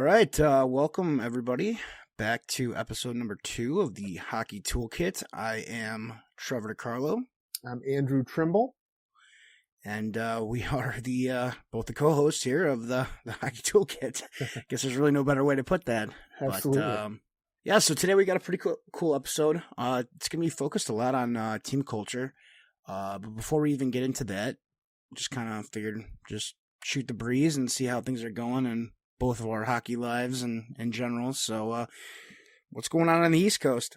right, welcome everybody back to episode number 2 of the Hockey Toolkit. I am Trevor DiCarlo. I'm Andrew Trimble. And we are the both the co-hosts here of the Hockey Toolkit. I guess there's really no better way to put that. Absolutely. But, so today we got a pretty cool episode. It's going to be focused a lot on team culture. But before we even get into that, just kind of figured just shoot the breeze and see how things are going in both of our hockey lives and in general. So what's going on the East Coast?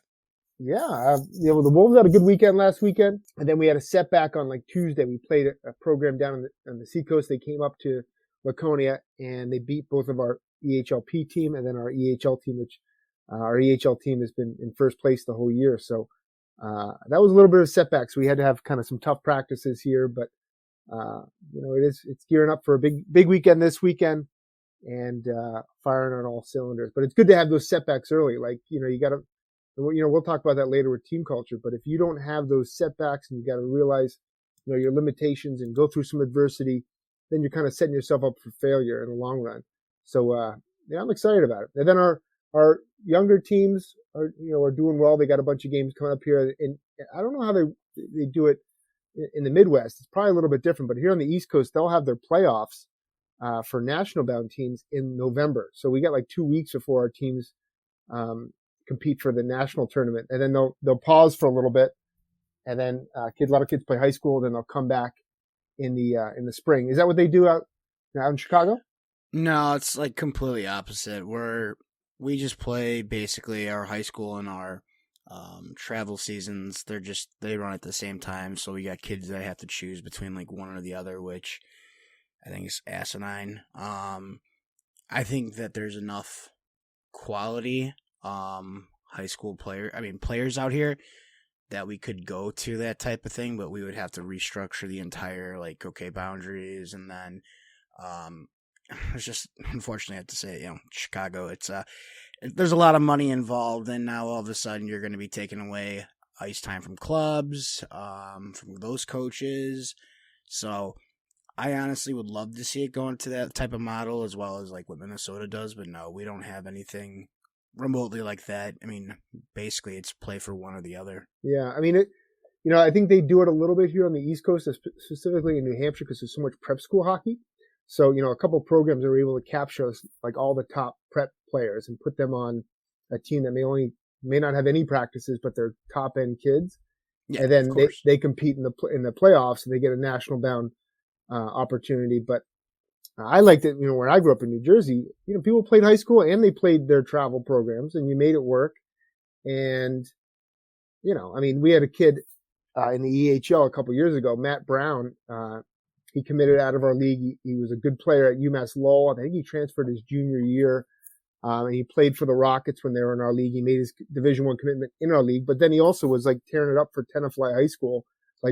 Yeah, the Wolves had a good weekend last weekend, and then we had a setback on Tuesday. We played a program down on the Seacoast. They came up to Laconia, and they beat both of our EHLP team and then our EHL team, which our EHL team has been in first place the whole year. So that was a little bit of a setback. So we had to have kind of some tough practices here, but it's gearing up for a big weekend this weekend and firing on all cylinders. But it's good to have those setbacks early. You got to. We'll talk about that later with team culture, but if you don't have those setbacks and you got to realize, your limitations and go through some adversity, then you're kind of setting yourself up for failure in the long run. So, I'm excited about it. And then our younger teams are doing well. They got a bunch of games coming up here, and I don't know how they do it in the Midwest. It's probably a little bit different, but here on the East Coast, they'll have their playoffs for national bound teams in November. So we got 2 weeks before our teams, compete for the national tournament, and then they'll pause for a little bit, and then a lot of kids play high school, then they'll come back in the spring. Is that what they do out in Chicago? No, it's completely opposite. We just play basically our high school and our travel seasons. They run at the same time, so we got kids that have to choose between one or the other, which I think is asinine. I think that there's enough quality high school players out here that we could go to that type of thing, but we would have to restructure the entire boundaries, and then it's just, unfortunately I have to say, Chicago, it's there's a lot of money involved, and now all of a sudden you're going to be taking away ice time from clubs, from those coaches. So I honestly would love to see it go into that type of model, as well as what Minnesota does, but no, we don't have anything remotely like that. Basically it's play for one or the other. Yeah, I think they do it a little bit here on the East Coast, specifically in New Hampshire, because there's so much prep school hockey. So, a couple of programs are able to capture all the top prep players and put them on a team that may not have any practices, but they're top end kids. Yeah, and then they compete in the playoffs, and they get a national bound opportunity. But I liked it, where I grew up in New Jersey, people played high school and they played their travel programs, and you made it work. And, we had a kid in the EHL a couple years ago, Matt Brown. He committed out of our league. He was a good player at UMass Lowell. I think he transferred his junior year. And he played for the Rockets when they were in our league. He made his Division I commitment in our league, but then he also was tearing it up for Tenafly High School.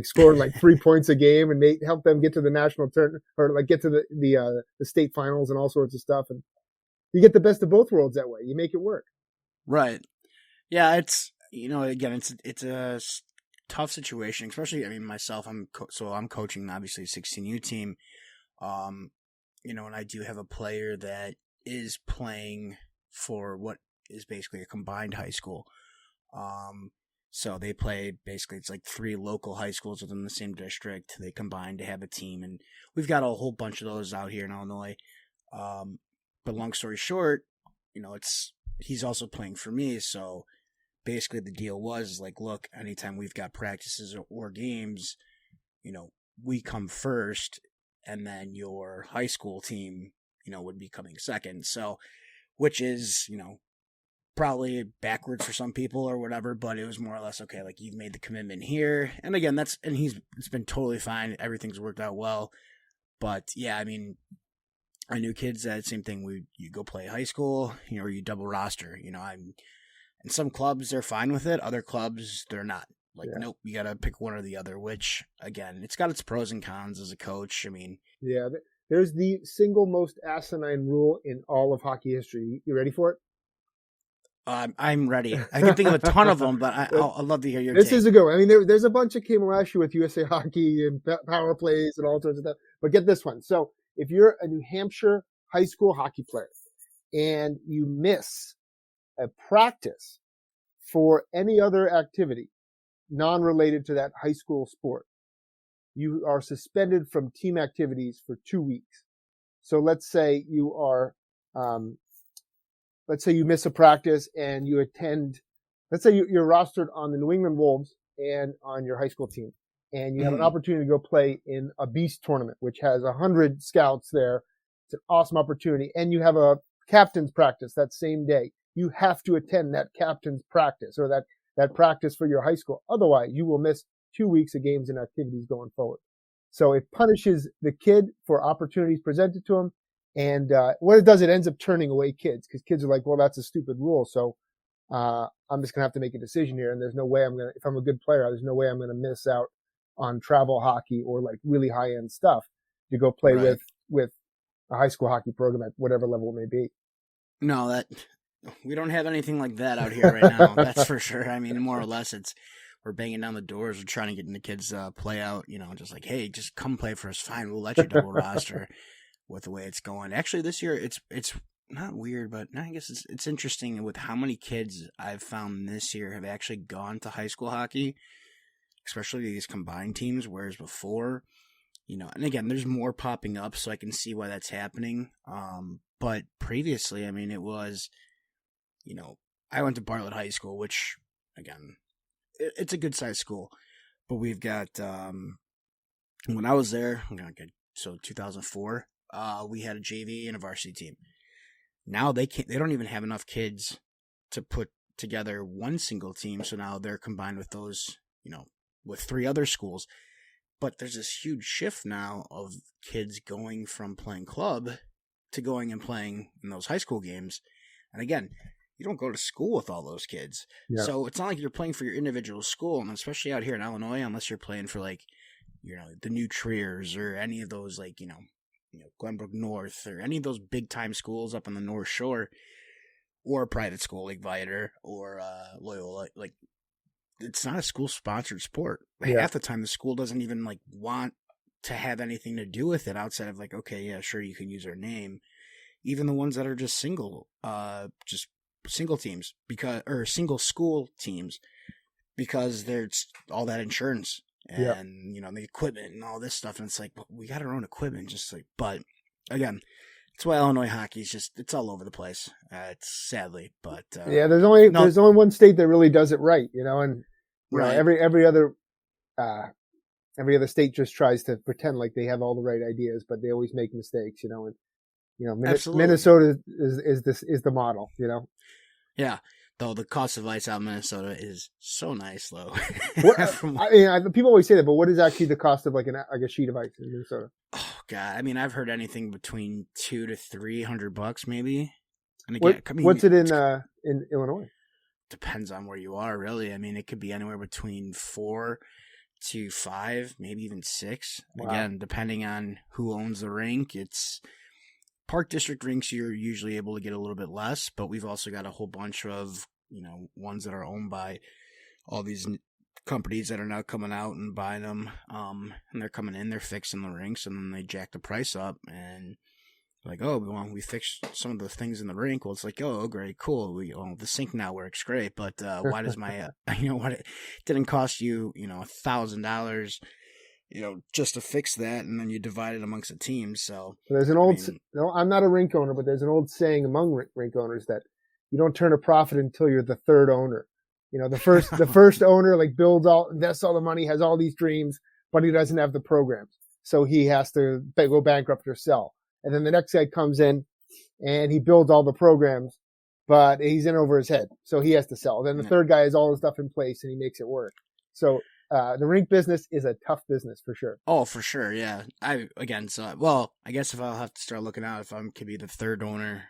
Scored 3 points a game, and helped them get to the national tournament, or get to the state finals and all sorts of stuff. And you get the best of both worlds that way. You make it work. Right. Yeah. It's, again, it's a tough situation, especially, myself, I'm coaching obviously a 16U team. And I do have a player that is playing for what is basically a combined high school. So they play, basically, it's 3 local high schools within the same district. They combine to have a team, and we've got a whole bunch of those out here in Illinois. But long story short, he's also playing for me. So basically the deal was look, anytime we've got practices or games, we come first, and then your high school team, would be coming second. So, which is, probably backwards for some people or whatever, but it was more or less, okay, you've made the commitment here. And again, it's been totally fine. Everything's worked out well. But yeah, I knew kids that same thing. You go play high school, or you double roster, in some clubs they're fine with it. Other clubs they're not. Nope, you got to pick one or the other, which again, it's got its pros and cons as a coach. Yeah, there's the single most asinine rule in all of hockey history. You ready for it? I'm ready. I can think of a ton of them, but I'd love to hear your This take. is a good one. There's a bunch that came last year with USA Hockey and power plays and all sorts of stuff. But get this one. So if you're a New Hampshire high school hockey player and you miss a practice for any other activity non-related to that high school sport, you are suspended from team activities for 2 weeks. So let's say you are, let's say you miss a practice and you attend, let's say you're rostered on the New England Wolves and on your high school team, and you have an opportunity to go play in a Beast tournament, which has 100 scouts there. It's an awesome opportunity. And you have a captain's practice that same day. You have to attend that captain's practice or that practice for your high school. Otherwise, you will miss 2 weeks of games and activities going forward. So it punishes the kid for opportunities presented to him. And what it does, it ends up turning away kids because kids are like, well, that's a stupid rule. So I'm just going to have to make a decision here. And there's no way if I'm a good player, there's no way I'm going to miss out on travel hockey or like really high end stuff to go play with a high school hockey program at whatever level it may be. No, we don't have anything like that out here right now. That's for sure. I mean, more or less, we're banging down the doors. We're trying to get the kids play out. Just like, hey, just come play for us. Fine, we'll let you double roster. With the way it's going, actually, this year it's not weird, but I guess it's interesting with how many kids I've found this year have actually gone to high school hockey, especially these combined teams. Whereas before, and again, there's more popping up, so I can see why that's happening. But previously, I mean, it was, I went to Bartlett High School, which again, it's a good sized school, but we've got when I was there, so 2004. We had a JV and a varsity team. Now they don't even have enough kids to put together one single team. So now they're combined with those, with 3 other schools. But there's this huge shift now of kids going from playing club to going and playing in those high school games. And again, you don't go to school with all those kids. Yeah. So it's not like you're playing for your individual school. And especially out here in Illinois, unless you're playing for like, the New Triers or any of those like, Glenbrook North or any of those big time schools up on the North Shore, or a private school like Viator or Loyola. Like, it's not a school sponsored sport. Yeah. Half the time the school doesn't even like want to have anything to do with it outside of like, okay, yeah, sure, you can use our name. Even the ones that are just single teams or single school teams, because there's all that insurance. And, the equipment and all this stuff. And it's like, we got our own equipment. But again, that's why Illinois hockey is it's all over the place. It's sadly, but. There's only one state that really does it right, and right. Every other state just tries to pretend like they have all the right ideas, but they always make mistakes, and, Minnesota is the model, Yeah. Though the cost of ice out in Minnesota is so nice, though. People always say that, but what is actually the cost of like a sheet of ice in Minnesota? Oh God, I mean, I've heard anything between $200 to $300, maybe. And again, what's it in Illinois? Depends on where you are, really. I mean, it could be anywhere between 4 to 5, maybe even 6. Wow. Again, depending on who owns the rink, it's. Park District rinks, you're usually able to get a little bit less, but we've also got a whole bunch of, ones that are owned by all these companies that are now coming out and buying them. And they're coming in, they're fixing the rinks, and then they jack the price up. And like, oh, we fixed some of the things in the rink. Well, it's like, oh, great, cool. The sink now works great, but why does my, what it didn't cost you, $1,000. Just to fix that, and then you divide it amongst the teams. So there's I'm not a rink owner, but there's an old saying among rink owners that you don't turn a profit until you're the third owner. The first owner like invests all the money, has all these dreams, but he doesn't have the programs, so he has to go bankrupt or sell. And then the next guy comes in, and he builds all the programs, but he's in over his head, so he has to sell. Then the third guy has all the stuff in place, and he makes it work. So. The rink business is a tough business for sure. Oh, for sure, yeah. I guess if I'll have to start looking out if I could be the third owner,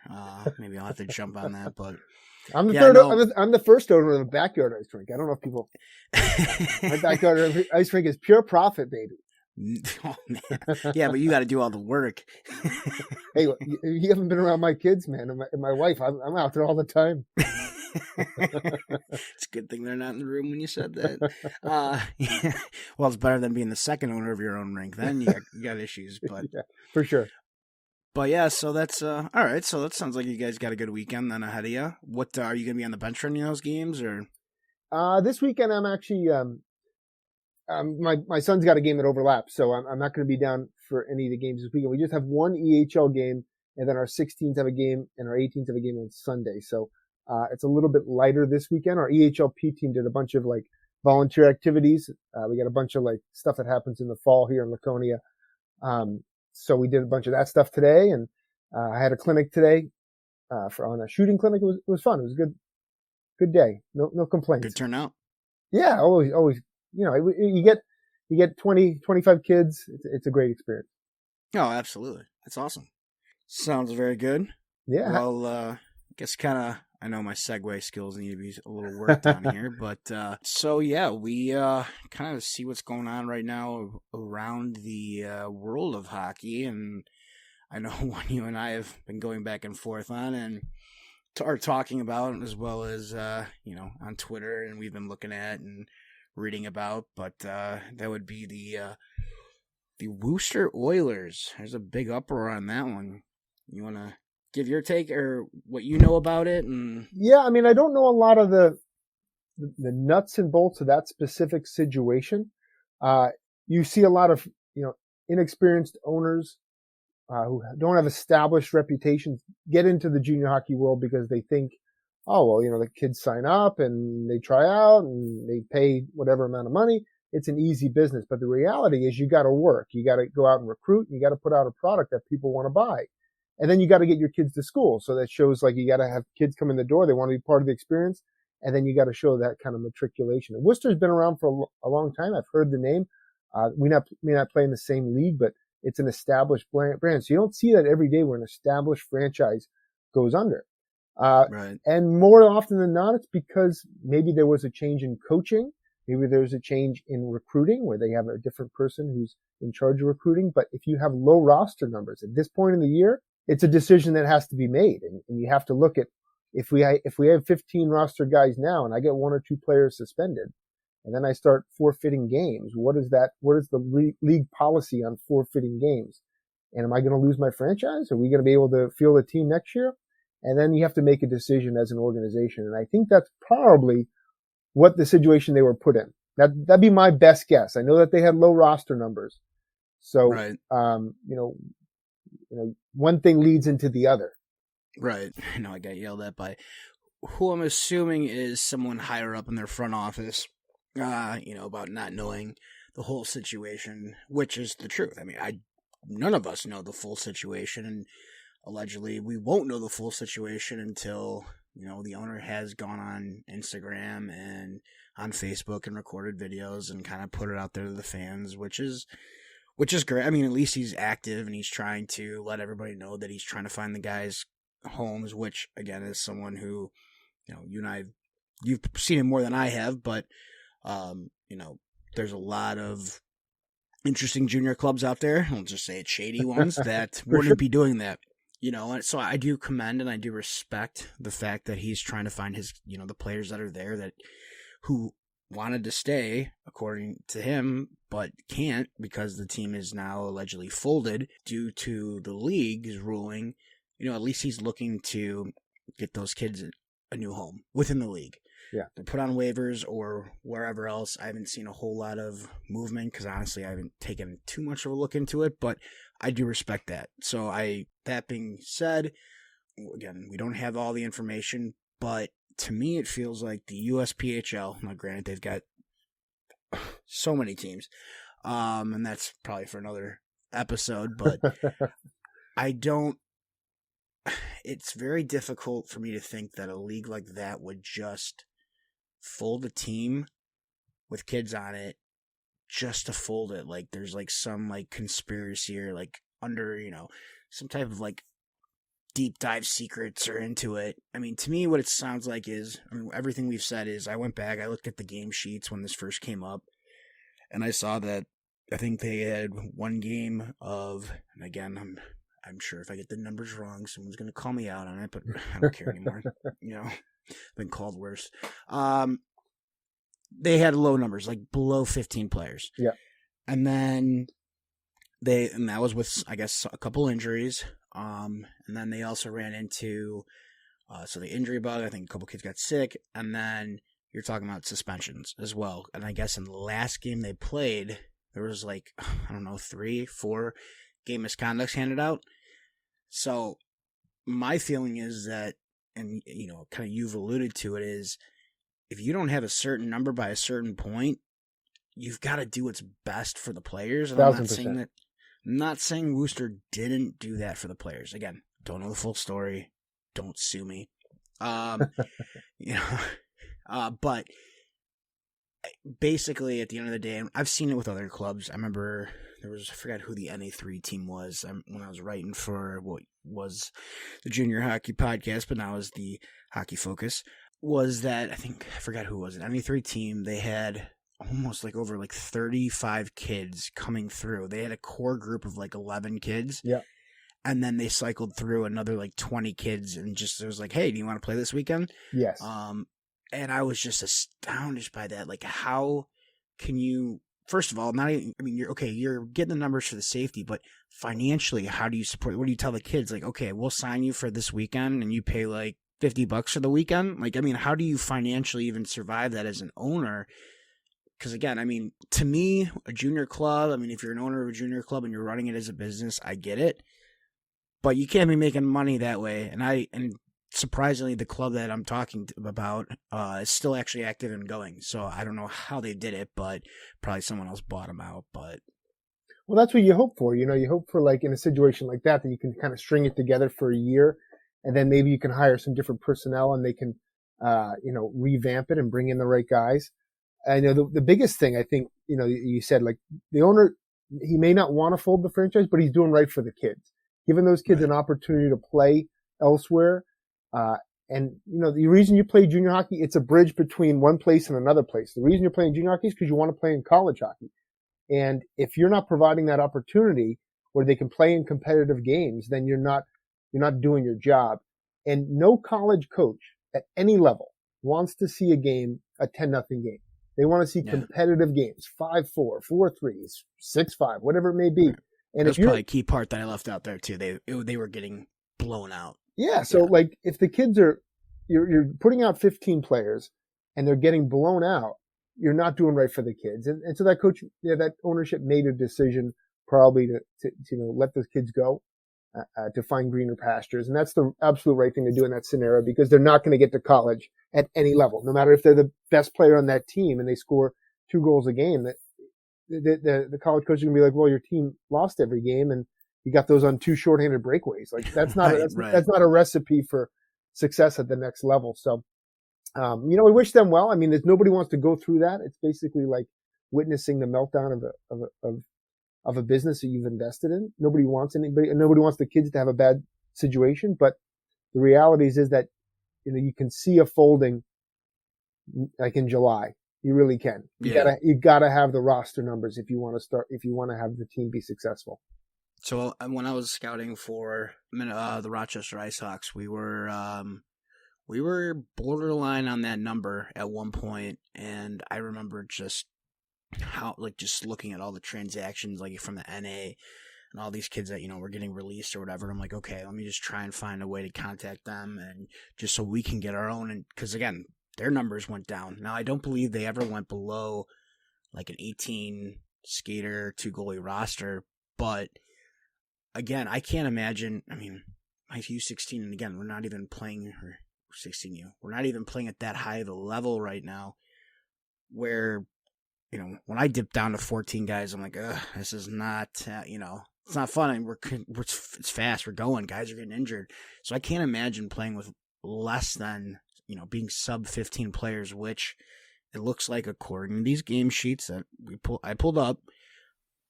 maybe I'll have to jump on that. But I'm the third. I'm the first owner of the backyard ice rink. I don't know if people. My backyard ice rink is pure profit, baby. Oh man, yeah, but you got to do all the work. Hey, you haven't been around my kids, man, and my wife. I'm out there all the time. It's a good thing they're not in the room when you said that. Yeah. Well, it's better than being the second owner of your own rink. Then you got issues, but yeah, for sure. But yeah, so that's all right. So that sounds like you guys got a good weekend then ahead of you. What are you gonna be on the bench for any of those games or? This weekend I'm actually my son's got a game that overlaps, so I'm not going to be down for any of the games this weekend. We just have one EHL game, and then our 16s have a game, and our 18s have a game on Sunday. So it's a little bit lighter this weekend. Our EHLP team did a bunch of like volunteer activities. We got a bunch of like stuff that happens in the fall here in Laconia. So we did a bunch of that stuff today, and I had a clinic today on a shooting clinic. It was fun. It was a good day. No complaints. Good turnout. Yeah, always. You know, you get 20, 25 kids. It's a great experience. Oh, absolutely. That's awesome. Sounds very good. Yeah. Well, I guess I know my segue skills need to be a little worked on here, but so yeah, we kind of see what's going on right now around the world of hockey, and I know one you and I have been going back and forth on and are talking about, as well as on Twitter, and we've been looking at and reading about, but that would be the Wooster Oilers. There's a big uproar on that one. You want to give your take or what you know about it? And yeah, I mean, I don't know a lot of the nuts and bolts of that specific situation. You see a lot of inexperienced owners who don't have established reputations get into the junior hockey world because they think, oh, well, the kids sign up and they try out and they pay whatever amount of money. It's an easy business. But the reality is you got to work. You got to go out and recruit. And you got to put out a product that people want to buy. And then you got to get your kids to school. So that shows like you got to have kids come in the door. They want to be part of the experience. And then you got to show that kind of matriculation. And Worcester's been around for a long time. I've heard the name. We may not play in the same league, but it's an established brand. So you don't see that every day where an established franchise goes under. Right. And more often than not, it's because maybe there was a change in coaching. Maybe there's a change in recruiting where they have a different person who's in charge of recruiting. But if you have low roster numbers at this point in the year, it's a decision that has to be made. And you have to look at if we have 15 roster guys now and I get one or two players suspended and then I start forfeiting games, what is the league policy on forfeiting games? And am I going to lose my franchise? Are we going to be able to field a team next year? And then you have to make a decision as an organization. And I think that's probably what the situation they were put in. That'd be my best guess. I know that they had low roster numbers. So, right. One thing leads into the other. Right. I know I got yelled at by who I'm assuming is someone higher up in their front office, about not knowing the whole situation, which is the truth. I mean, none of us know the full situation, and allegedly we won't know the full situation until, the owner has gone on Instagram and on Facebook and recorded videos and kind of put it out there to the fans, which is great. I mean, at least he's active and he's trying to let everybody know that he's trying to find the guys' homes, which again is someone who, you and I, you've seen him more than I have, but, there's a lot of interesting junior clubs out there. I'll just say it's shady ones that wouldn't be doing that, and so I do commend and I do respect the fact that he's trying to find his, the players that are there who wanted to stay according to him, but can't because the team is now allegedly folded due to the league's ruling. At least he's looking to get those kids a new home within the league. Yeah. To put on waivers or wherever else. I haven't seen a whole lot of movement because honestly I haven't taken too much of a look into it, but I do respect that. So that being said, again, we don't have all the information, but to me it feels like the USPHL, now granted they've got so many teams, and that's probably for another episode, but it's very difficult for me to think that a league like that would just fold a team with kids on it just to fold it. Like there's like some like conspiracy or like under, some type of like deep dive secrets are into it. I mean, to me, what it sounds like is, everything we've said is I went back, I looked at the game sheets when this first came up, and I saw that I think they had one game of, and again, I'm sure if I get the numbers wrong, someone's going to call me out on it, but I don't care anymore. I've been called worse. They had low numbers, like below 15 players. Yeah. And then that was with, I guess, a couple injuries. And then they also ran into so the injury bug. I think a couple kids got sick, and then you're talking about suspensions as well. And I guess in the last game they played, there was like, I don't know, 3-4 game misconducts handed out. So my feeling is that, and kind of you've alluded to it, is if you don't have a certain number by a certain point, you've got to do what's best for the players. And 1,000%. I'm not saying Wooster didn't do that for the players. Again, don't know the full story. Don't sue me. But basically, at the end of the day, I've seen it with other clubs. I remember I forgot who the NA3 team was when I was writing for what was the Junior Hockey Podcast, but now is the Hockey Focus. Was that, I forgot who it was, an NA3 team. They had almost like over like 35 kids coming through. They had a core group of like 11 kids. Yeah. And then they cycled through another like 20 kids and it was like, hey, do you want to play this weekend? Yes. And I was just astounded by that. Like, how can you, first of all, you're getting the numbers for the safety, but financially, how do you support, what do you tell the kids? Like, okay, we'll sign you for this weekend and you pay like $50 for the weekend. Like, how do you financially even survive that as an owner? Because again, to me, a junior club, if you're an owner of a junior club and you're running it as a business, I get it. But you can't be making money that way. And surprisingly, the club that I'm talking about is still actually active and going. So I don't know how they did it, but probably someone else bought them out. But well, that's what you hope for. You hope for, like, in a situation like that you can kind of string it together for a year, and then maybe you can hire some different personnel and they can, revamp it and bring in the right guys. I know the biggest thing, I think, you said, like, the owner, he may not want to fold the franchise, but he's doing right for the kids, giving those kids an opportunity to play elsewhere. And the reason you play junior hockey, it's a bridge between one place and another place. The reason you're playing junior hockey is because you want to play in college hockey. And if you're not providing that opportunity where they can play in competitive games, then you're not doing your job. And no college coach at any level wants to see a 10-0 game. They want to see competitive games, 5-4, 4-3, 6-5, whatever it may be. And that's probably a key part that I left out there too. They were getting blown out. Yeah. So like, if the kids you're putting out 15 players and they're getting blown out, you're not doing right for the kids. And so that coach, that ownership made a decision probably to let those kids go, to find greener pastures. And that's the absolute right thing to do in that scenario, because they're not going to get to college at any level, no matter if they're the best player on that team and they score 2 goals a game. That the college coach is going to be like, well, your team lost every game and you got those on 2 shorthanded breakaways. Like, that's not that's not a recipe for success at the next level. So, we wish them well. There's nobody wants to go through that. It's basically like witnessing the meltdown of a business that you've invested in. Nobody wants the kids to have a bad situation. But the reality is that, you can see a folding like in July. You really can. You gotta have the roster numbers if you want to have the team be successful. So when I was scouting for the Rochester IceHawks, we were borderline on that number at one point, and I remember just looking at all the transactions, like from the NA and all these kids that were getting released or whatever. I'm like, okay, let me just try and find a way to contact them, and just so we can get our own. And because again, their numbers went down. Now I don't believe they ever went below like an 18 skater 2 goalie roster, but again, I can't imagine. My U16, and again, we're not even playing, or 16U. We're not even playing at that high of a level right now, where, when I dip down to 14 guys, I'm like, this is not, it's not fun. And it's fast. We're going. Guys are getting injured. So I can't imagine playing with less than, being sub 15 players, which it looks like, according to these game sheets that I pulled up,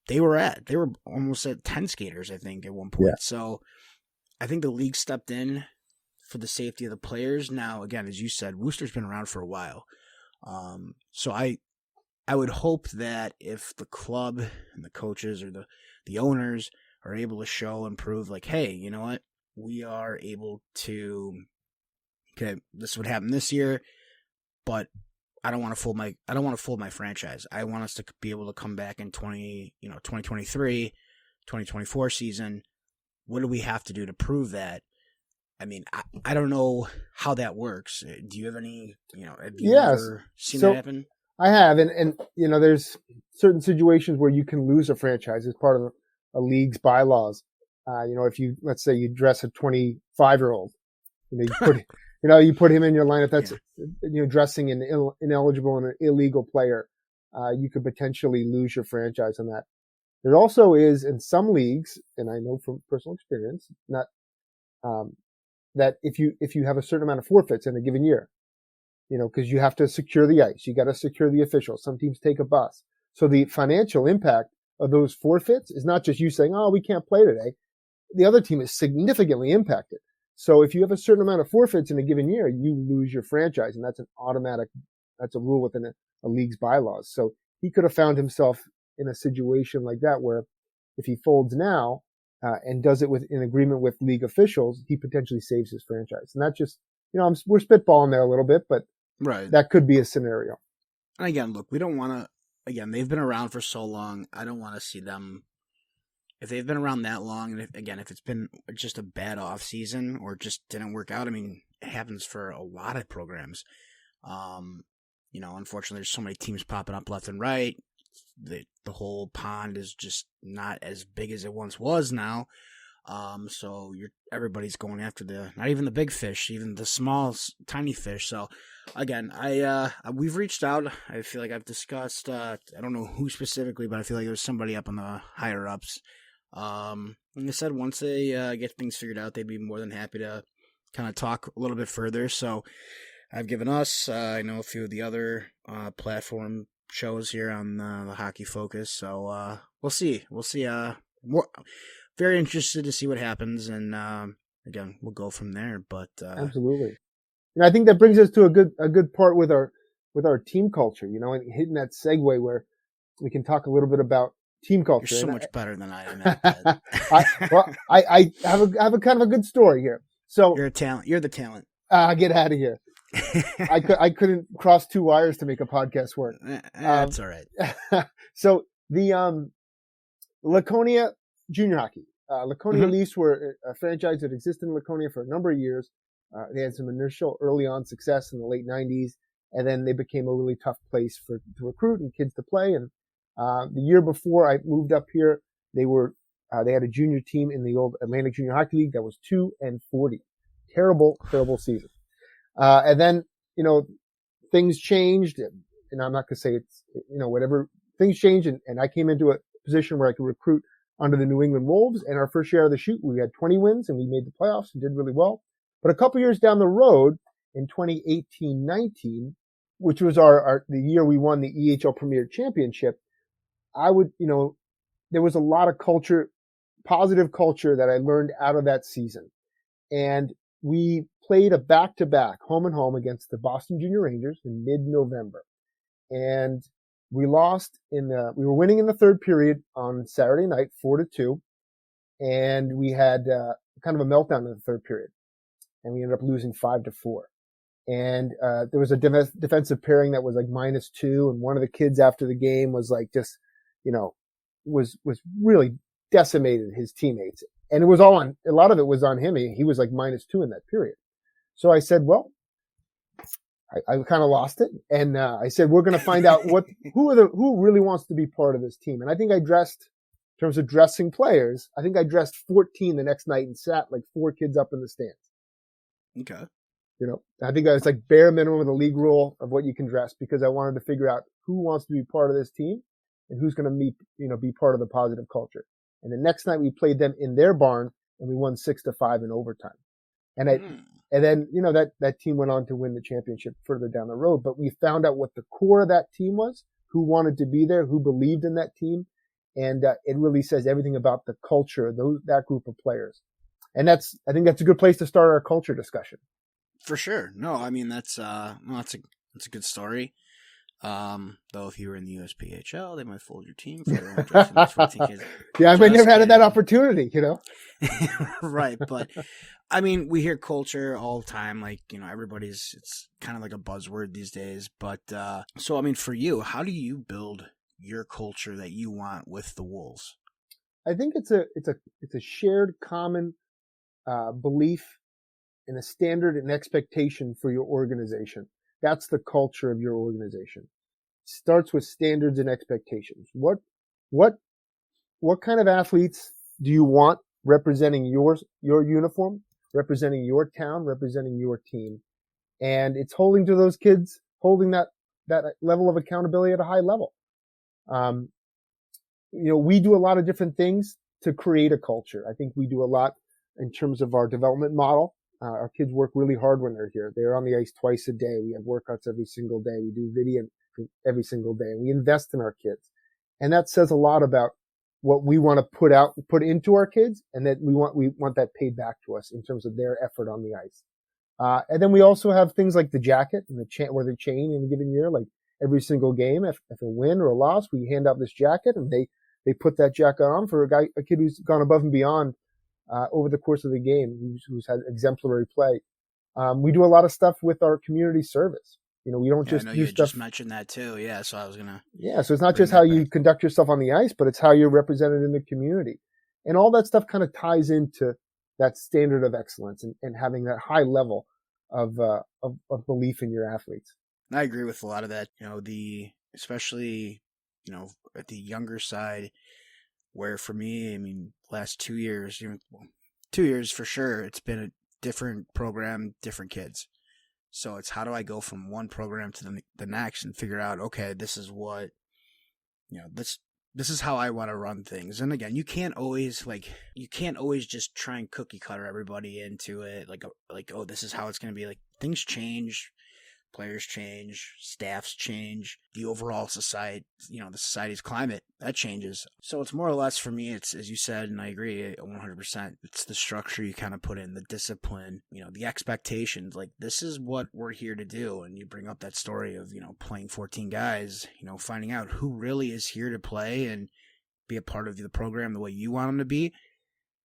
they were almost at 10 skaters, I think, at one point. Yeah. So I think the league stepped in for the safety of the players. Now, again, as you said, Wooster's been around for a while. So I would hope that if the club and the coaches or the owners are able to show and prove, like, hey, you know what? We are able to, okay, this would happen this year, but I don't want to fold my franchise. I want us to be able to come back in 2023, 2024 season what do we have to do to prove that? I mean, I don't know how that works. Do you have any, have you ever seen that happen? I have, and there's certain situations where you can lose a franchise as part of a league's bylaws. If let's say you dress a 25-year-old, you put him in your lineup. That's dressing an ineligible and an illegal player. You could potentially lose your franchise on that. There also is in some leagues, and I know from personal experience, not that if you have a certain amount of forfeits in a given year, because you have to secure the ice, you got to secure the officials. Some teams take a bus, so the financial impact of those forfeits is not just you saying, "Oh, we can't play today." The other team is significantly impacted. So if you have a certain amount of forfeits in a given year, you lose your franchise, and that's a rule within a league's bylaws. So he could have found himself in a situation like that where if he folds now and does it in agreement with league officials, he potentially saves his franchise. And that just, we're spitballing there a little bit, but that could be a scenario. And again, look, we don't want to, they've been around for so long. I don't want to see them, if they've been around that long, and if it's been just a bad off season or just didn't work out, I mean, it happens for a lot of programs. Unfortunately, there's so many teams popping up left and right. The whole pond is just not as big as it once was now. So everybody's going after not even the big fish, even the small, tiny fish. So again, we've reached out. I feel like I've discussed, I don't know who specifically, but I feel like there was somebody up on the higher ups. Like I said, once they get things figured out, they'd be more than happy to kind of talk a little bit further. So I've given us, I know a few of the other platform shows here on the Hockey Focus. So we'll see. Very interested to see what happens, and again, we'll go from there. But absolutely, and I think that brings us to a good part with our team culture. And hitting that segue where we can talk a little bit about team culture. You're so much better than I am at that. I have a kind of a good story here. So you're a talent. You're the talent. Get out of here. I couldn't cross two wires to make a podcast work. That's all right. So the Laconia Junior Hockey. Laconia Leafs were a franchise that existed in Laconia for a number of years. They had some initial early on success in the late 90s, and then they became a really tough place to recruit and kids to play. And the year before I moved up here, they had a junior team in the old Atlantic Junior Hockey League that was 2-40. Terrible season. And then, things changed, and I'm not going to say it's, whatever. Things changed, and I came into a position where I could recruit under the New England Wolves, and our first year out of the chute, we had 20 wins, and we made the playoffs and did really well. But a couple years down the road, in 2018-19, which was the year we won the EHL Premier Championship, there was a lot of positive culture that I learned out of that season. And we played a back-to-back home and home against the Boston Junior Rangers in mid-November. And we lost we were winning in the third period on Saturday night, 4-2. And we had kind of a meltdown in the third period. And we ended up losing 5-4. And there was a defensive pairing that was like -2. And one of the kids after the game was like just, was really decimated his teammates. And it was a lot of it was on him. He was like -2 in that period. So I said, well, I kind of lost it. And I said, we're going to find out who really wants to be part of this team. And I think in terms of dressing players, I think I dressed 14 the next night and sat like 4 kids up in the stands. Okay. I think it's like bare minimum of the league rule of what you can dress, because I wanted to figure out who wants to be part of this team and who's going to be part of the positive culture. And the next night we played them in their barn and we won 6-5 in overtime. And then, that team went on to win the championship further down the road. But we found out what the core of that team was, who wanted to be there, who believed in that team. And it really says everything about the culture of that group of players. And I think that's a good place to start our culture discussion. For sure. No, I mean, that's a good story. Though if you were in the USPHL, they might fold your team for dressing those 14 kids. Yeah, I might never had that opportunity, Right, but I mean, we hear culture all the time, like, it's kind of like a buzzword these days. But so I mean, for you, how do you build your culture that you want with the Wolves? I think it's a shared common belief and a standard and expectation for your organization. That's the culture of your organization. It starts with standards and expectations. What kind of athletes do you want representing your uniform, representing your town, representing your team? And it's holding to those kids, holding that level of accountability at a high level. We do a lot of different things to create a culture. I think we do a lot in terms of our development model. Our kids work really hard when they're here. They're on the ice twice a day. We have workouts every single day. We do video every single day, and we invest in our kids. And that says a lot about what we want to put into our kids, and that we want that paid back to us in terms of their effort on the ice. And then we also have things like the jacket and the chain in a given year. Like every single game, if a win or a loss, we hand out this jacket, and they put that jacket on for a kid who's gone above and beyond over the course of the game, who's had exemplary play. We do a lot of stuff with our community service. We don't just I know do you stuff. Just mentioned that too. Yeah, so I was gonna. Yeah, so it's not just how you conduct yourself on the ice, but it's how you're represented in the community, and all that stuff kind of ties into that standard of excellence and having that high level of belief in your athletes. I agree with a lot of that. Especially at the younger side, where for me, I mean, last 2 years, 2 years for sure, it's been a different program, different kids. So it's how do I go from one program to the next and figure out, okay, this is what, this is how I want to run things. And again, you can't always just try and cookie cutter everybody into it. Oh, this is how it's going to be. Like, things change, players change, staffs change, the overall society, the society's climate, that changes. So it's more or less for me, it's, as you said, and I agree 100%, it's the structure you kind of put in, the discipline, the expectations, like this is what we're here to do. And you bring up that story of, playing 14 guys, finding out who really is here to play and be a part of the program the way you want them to be,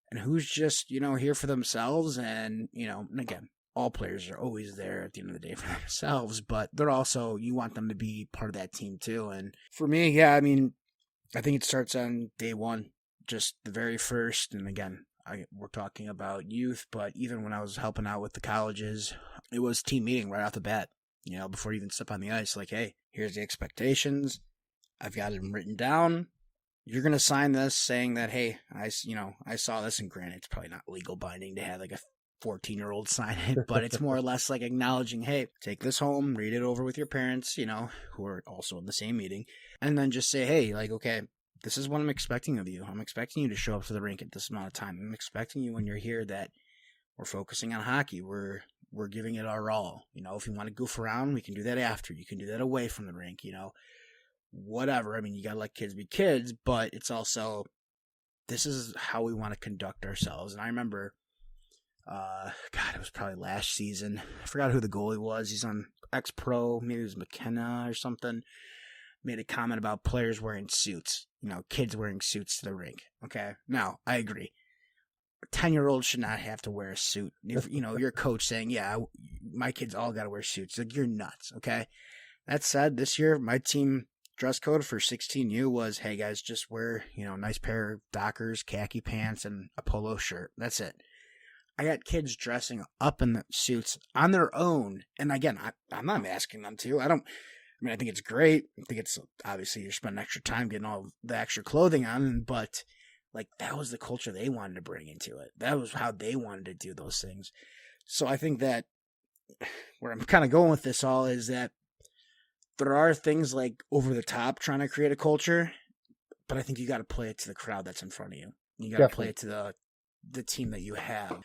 and who's just, here for themselves. And, and again, all players are always there at the end of the day for themselves, but they're also, you want them to be part of that team too. And for me, yeah, I mean, I think it starts on day one, just the very first. And again, we're talking about youth, but even when I was helping out with the colleges, it was team meeting right off the bat, before you even step on the ice, like, hey, here's the expectations. I've got them written down. You're going to sign this saying that, hey, I saw this, and granted, it's probably not legal binding to have like a 14-year-old sign it, but it's more or less like acknowledging, hey, take this home, read it over with your parents, who are also in the same meeting, and then just say, hey, like, okay, this is what I'm expecting of you. I'm expecting you to show up to the rink at this amount of time. I'm expecting you when you're here that we're focusing on hockey. We're giving it our all. If you want to goof around, we can do that after. You can do that away from the rink, whatever. I mean, you got to let kids be kids, but it's also, this is how we want to conduct ourselves. And I remember, it was probably last season. I forgot who the goalie was. He's on ex-pro. Maybe it was McKenna or something. Made a comment about players wearing suits. Kids wearing suits to the rink. Okay. Now, I agree. 10-year-olds should not have to wear a suit. If, your coach saying, yeah, my kids all got to wear suits. Like, you're nuts. Okay. That said, this year, my team dress code for 16U was, hey guys, just wear, nice pair of Dockers, khaki pants, and a polo shirt. That's it. I got kids dressing up in the suits on their own. And again, I'm not asking them to. I think it's great. I think it's, obviously, you're spending extra time getting all the extra clothing on, but like, that was the culture they wanted to bring into it. That was how they wanted to do those things. So I think that where I'm kind of going with this all is that there are things like over the top trying to create a culture, but I think you got to play it to the crowd that's in front of you. You got to play it to the team that you have.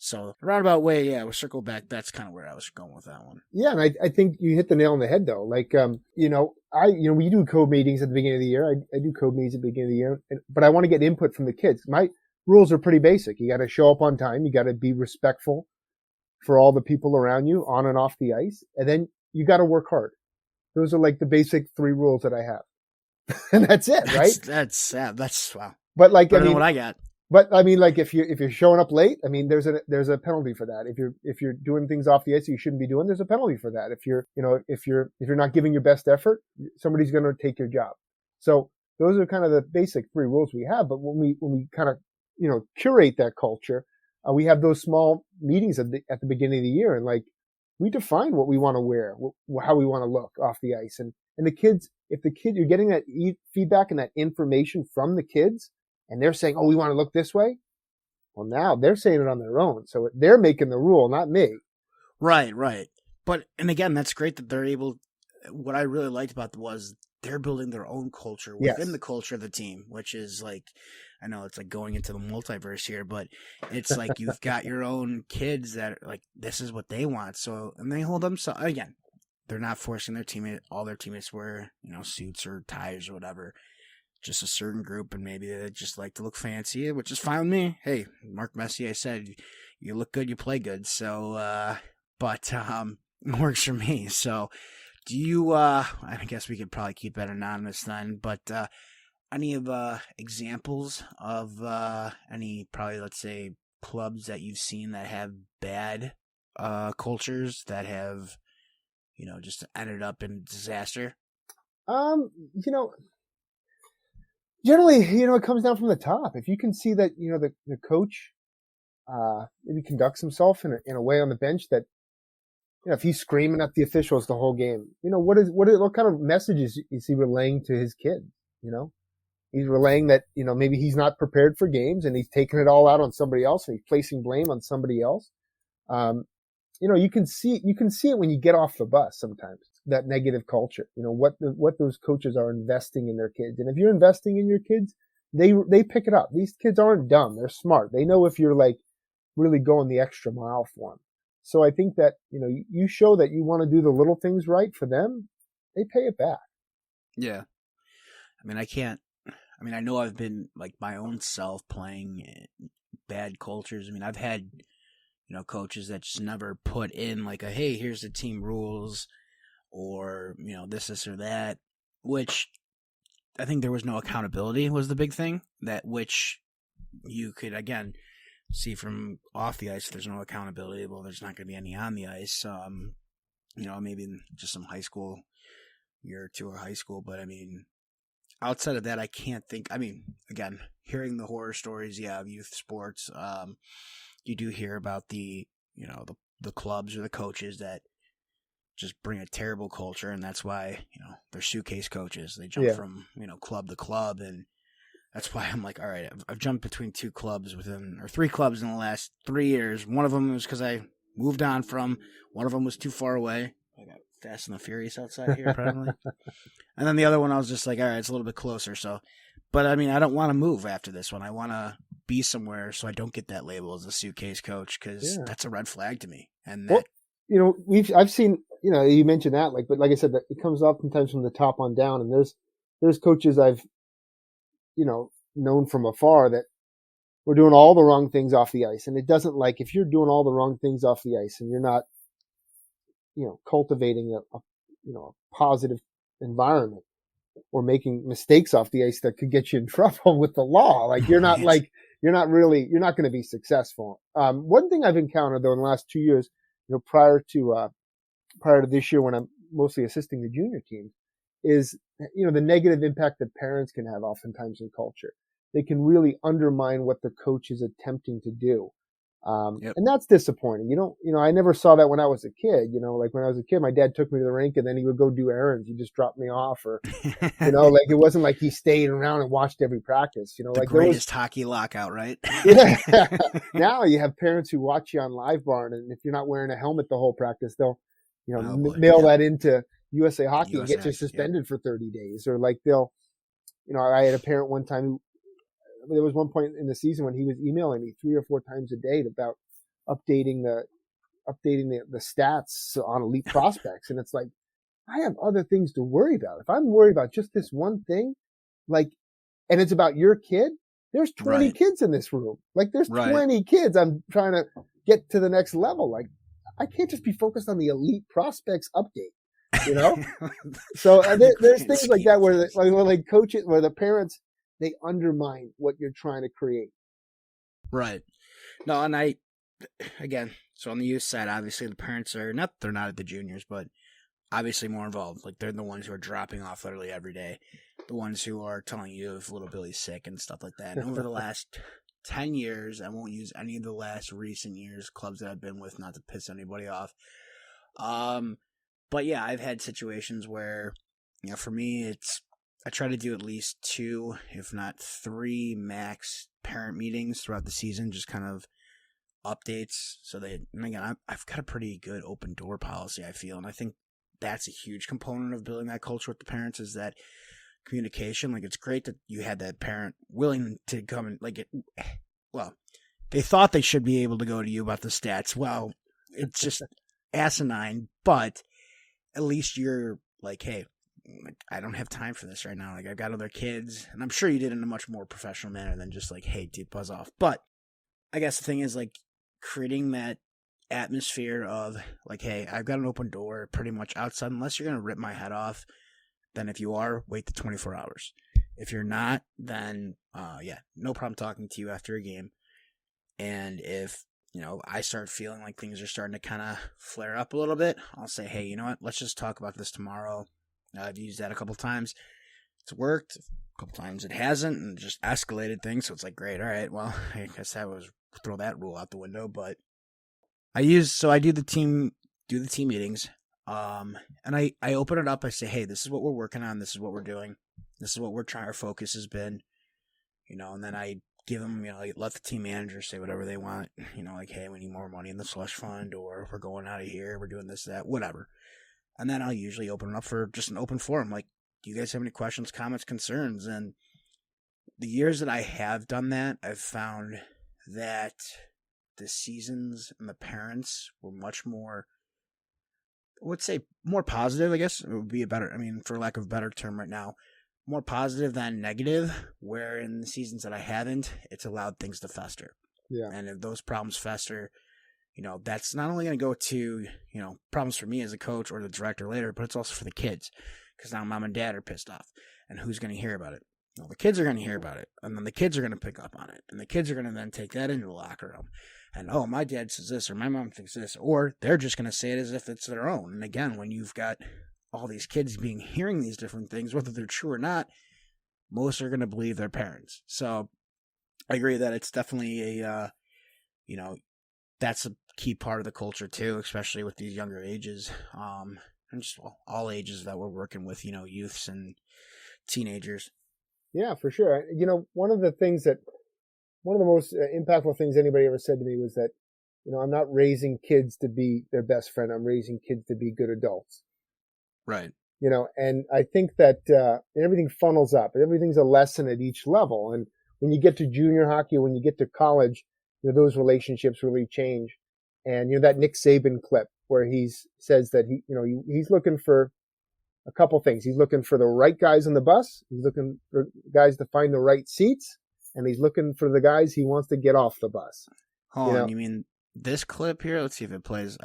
So roundabout way, yeah, we'll circle back. That's kind of where I was going with that one. Yeah, and I think you hit the nail on the head though. Like, we do code meetings at the beginning of the year. I do code meetings at the beginning of the year, but I want to get input from the kids. My rules are pretty basic. You got to show up on time. You got to be respectful for all the people around you on and off the ice. And then you got to work hard. Those are like the basic 3 rules that I have. And that's it, right? That's wow. But like, Better than what I got. But I mean, like, if you're showing up late, I mean, there's a penalty for that. If you're doing things off the ice that you shouldn't be doing, there's a penalty for that. If you're not giving your best effort, somebody's going to take your job. So those are kind of the basic 3 rules we have. But when we kind of, curate that culture, we have those small meetings at the beginning of the year, and like we define what we want to wear, how we want to look off the ice, and the kids, if you're getting that feedback and that information from the kids, and they're saying, oh, we want to look this way. Well, now they're saying it on their own, so they're making the rule, not me. Right. But, and again, that's great that they're able. What I really liked about was they're building their own culture within the culture of the team, which is like, I know it's like going into the multiverse here, but it's like you've got your own kids that are like, this is what they want. So, and they hold themselves, again, they're not forcing all their teammates wear, suits or ties or whatever. Just a certain group, and maybe they just like to look fancy, which is fine with me. Hey, Mark Messier said, you look good, you play good. So, but it works for me. So, do you, I guess we could probably keep that anonymous then, but any of examples of any, probably, let's say, clubs that you've seen that have bad cultures that have, just ended up in disaster? Generally, it comes down from the top. If you can see that, the coach maybe conducts himself in a way on the bench that, if he's screaming at the officials the whole game, what kind of messages is he relaying to his kid? He's relaying that, maybe he's not prepared for games and he's taking it all out on somebody else and he's placing blame on somebody else. You can see it when you get off the bus sometimes, that negative culture, what those coaches are investing in their kids. And if you're investing in your kids, they pick it up. These kids aren't dumb. They're smart. They know if you're like really going the extra mile for them. So I think that, you show that you want to do the little things right for them, they pay it back. Yeah. I know I've been like my own self playing bad cultures. I've had, coaches that just never put in like hey, here's the team rules or, this or that, which I think there was no accountability was the big thing, that which you could, again, see from off the ice. If there's no accountability, well, there's not going to be any on the ice. Maybe just some high school, year or two of high school, but outside of that, I can't think. Again, hearing the horror stories, of youth sports, you do hear about the clubs or the coaches that just bring a terrible culture, and that's why they're suitcase coaches. They jump from club to club, and that's why I'm like, all right, I've jumped between 3 clubs in the last 3 years. One of them was because I moved on from. One of them was too far away. I got Fast and the Furious outside here, probably. And then the other one, I was just like, all right, it's a little bit closer. So, but I don't want to move after this one. I want to be somewhere so I don't get that label as a suitcase coach, because that's a red flag to me. And that, I've seen, you mentioned that, but like I said, that it comes oftentimes from the top on down, and there's coaches I've, known from afar that we're doing all the wrong things off the ice. And it doesn't, like, if you're doing all the wrong things off the ice and you're not, cultivating a positive environment or making mistakes off the ice that could get you in trouble with the law, like you're not going to be successful. One thing I've encountered though in the last 2 years, prior to this year when I'm mostly assisting the junior team, is, the negative impact that parents can have oftentimes in culture. They can really undermine what the coach is attempting to do. And that's disappointing. I never saw that when I was a kid. Like when I was a kid, my dad took me to the rink and then he would go do errands. He just dropped me off, or, like it wasn't like he stayed around and watched every practice. The greatest hockey lockout, right? Yeah. Now you have parents who watch you on Live Barn, and if you're not wearing a helmet the whole practice, they'll, mail that into USA Hockey and get you suspended for 30 days. Or like they'll, I had a parent one time who, there was one point in the season when he was emailing me 3 or 4 times a day about updating the stats on elite prospects. And it's like, I have other things to worry about. If I'm worried about just this one thing, and it's about your kid, there's 20 kids in this room. Like there's 20 kids I'm trying to get to the next level. Like I can't just be focused on the elite prospects update, So there's things like that where like coaches, where the parents, they undermine what you're trying to create. Right. No, and again, so on the youth side, obviously the parents they're not at the juniors, but obviously more involved. Like they're the ones who are dropping off literally every day. the ones who are telling you if little Billy's sick and stuff like that. And over the last 10 years, I won't use any of the last recent years, clubs that I've been with, not to piss anybody off. But yeah, I've had situations where, for me, I try to do at least 2, if not 3 max parent meetings throughout the season, just kind of updates. And again, I've got a pretty good open door policy, I feel. And I think that's a huge component of building that culture with the parents, is that communication. Like, it's great that you had that parent willing to come and they thought they should be able to go to you about the stats. Well, it's just asinine, but at least you're like, hey, I don't have time for this right now. Like, I've got other kids, and I'm sure you did it in a much more professional manner than just like, hey, dude, buzz off. But I guess the thing is, like, creating that atmosphere of like, hey, I've got an open door pretty much outside, unless you're going to rip my head off. Then if you are, wait the 24 hours. If you're not, then no problem talking to you after a game. And if, I start feeling like things are starting to kind of flare up a little bit, I'll say, hey, you know what? Let's just talk about this tomorrow. I've used that a couple times. It's worked. A couple times it hasn't, and just escalated things. So it's like, great. All right. Well, I guess I was throw that rule out the window, but I do the team meetings. And I open it up. I say, hey, this is what we're working on. This is what we're doing. This is what our focus has been, and then I give them, let the team manager say whatever they want, like, hey, we need more money in the slush fund, or we're going out of here, we're doing this, that, whatever. And then I'll usually open it up for just an open forum. Like, do you guys have any questions, comments, concerns? And the years that I have done that, I've found that the seasons and the parents were much more, I would say, more positive, I guess. It would be for lack of a better term right now, more positive than negative, where in the seasons that I haven't, it's allowed things to fester. Yeah. And if those problems fester, that's not only going to go to, problems for me as a coach or the director later, but it's also for the kids, because now mom and dad are pissed off. And who's going to hear about it? Well, the kids are going to hear about it, and then the kids are going to pick up on it, and the kids are going to then take that into the locker room. And, oh, my dad says this, or my mom thinks this, or they're just going to say it as if it's their own. And again, when you've got all these kids hearing these different things, whether they're true or not, most are going to believe their parents. So I agree that it's definitely that's a key part of the culture too, especially with these younger ages, and just all ages that we're working with, youths and teenagers. Yeah, for sure. One of the most impactful things anybody ever said to me was that, I'm not raising kids to be their best friend. I'm raising kids to be good adults. Right. And I think that everything funnels up. Everything's a lesson at each level. And when you get to junior hockey, when you get to college, those relationships really change. And, that Nick Saban clip where he says that he's looking for a couple things. He's looking for the right guys on the bus. He's looking for guys to find the right seats. And he's looking for the guys he wants to get off the bus. Hold on, you mean this clip here? Let's see if it plays.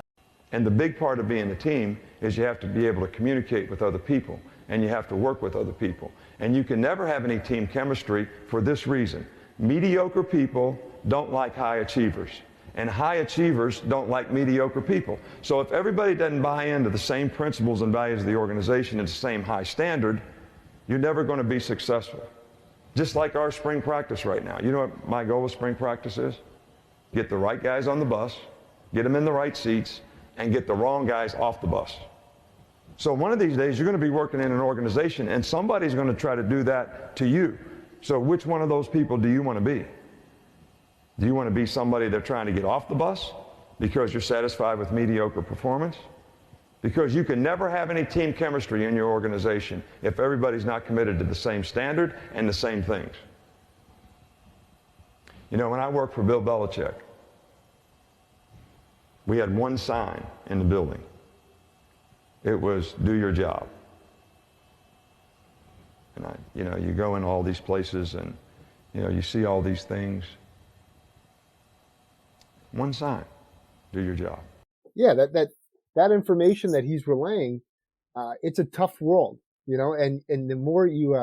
And the big part of being a team is you have to be able to communicate with other people, and you have to work with other people. And you can never have any team chemistry for this reason. Mediocre people don't like high achievers, and high achievers don't like mediocre people. So if everybody doesn't buy into the same principles and values of the organization and the same high standard, you're never going to be successful. Just like our spring practice right now. You know what my goal with spring practice is? Get the right guys on the bus, get them in the right seats, and get the wrong guys off the bus. So one of these days, you're going to be working in an organization, and somebody's going to try to do that to you. So which one of those people do you want to be? Do you want to be somebody they're trying to get off the bus because you're satisfied with mediocre performance? Because you can never have any team chemistry in your organization if everybody's not committed to the same standard and the same things. When I worked for Bill Belichick, we had one sign in the building. It was, do your job. And you go in all these places and, you see all these things. One sign, do your job. Yeah, that information that he's relaying, it's a tough world, and the more you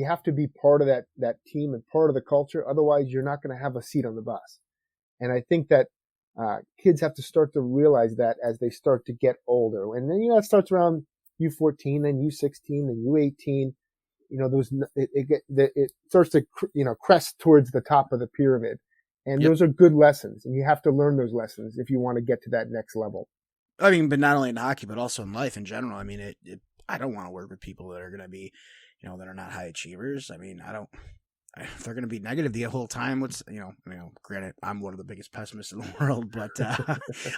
have to be part of that team and part of the culture. Otherwise, you're not going to have a seat on the bus. And I think that kids have to start to realize that as they start to get older. And then, that starts around U14, then U16, then U18. it starts to, crest towards the top of the pyramid. And Yep. those are good lessons, and you have to learn those lessons if you want to get to that next level. I mean, but not only in hockey, but also in life in general. I mean, I don't want to work with people that are going to be, that are not high achievers. I mean, if they're going to be negative the whole time, granted, I'm one of the biggest pessimists in the world, but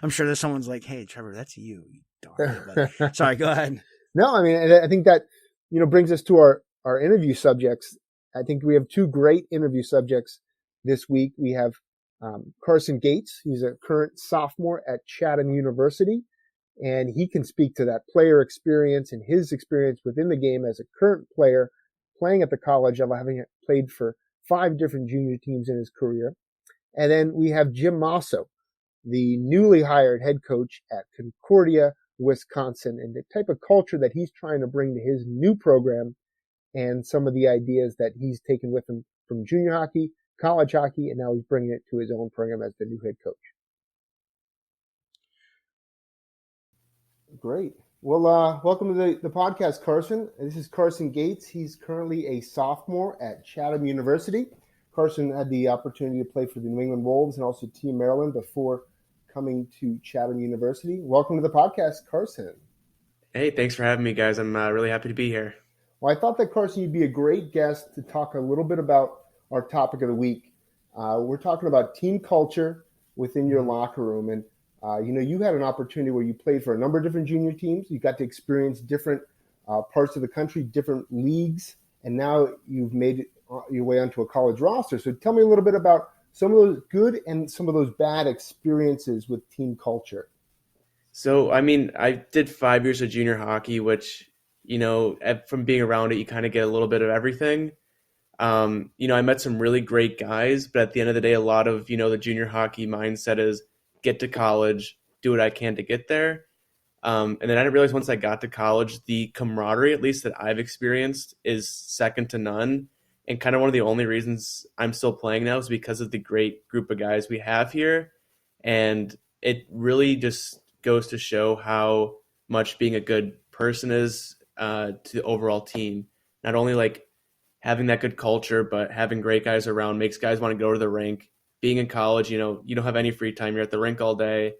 I'm sure there's someone's like, hey, Trevor, that's you darn. But, sorry, go ahead. No, I mean, I think that, brings us to our interview subjects. I think we have two great interview subjects this week. We have Carson Gates. He's a current sophomore at Chatham University, and he can speak to that player experience and his experience within the game as a current player playing at the college level, having played for 5 different junior teams in his career. And then we have Jim Mosso, the newly hired head coach at Concordia, Wisconsin, and the type of culture that he's trying to bring to his new program and some of the ideas that he's taken with him from junior hockey, college hockey, and now he's bringing it to his own program as the new head coach. Great. Well, welcome to the podcast, Carson. This is Carson Gates. He's currently a sophomore at Chatham University. Carson had the opportunity to play for the New England Wolves and also Team Maryland before coming to Chatham University. Welcome to the podcast, Carson. Hey, thanks for having me, guys. I'm really happy to be here. Well, I thought that, Carson, you'd be a great guest to talk a little bit about our topic of the week. We're talking about team culture within your locker room. And, you had an opportunity where you played for a number of different junior teams. You got to experience different parts of the country, different leagues, and now you've made your way onto a college roster. So tell me a little bit about some of those good and some of those bad experiences with team culture. So, I mean, I did 5 years of junior hockey, which, from being around it, you kind of get a little bit of everything. I met some really great guys, but at the end of the day, a lot of, the junior hockey mindset is get to college, do what I can to get there. And then I didn't realize once I got to college, the camaraderie, at least that I've experienced, is second to none. And kind of one of the only reasons I'm still playing now is because of the great group of guys we have here. And it really just goes to show how much being a good person is to the overall team. Not only like having that good culture, but having great guys around makes guys want to go to the rink. Being in college, you don't have any free time. You're at the rink all day,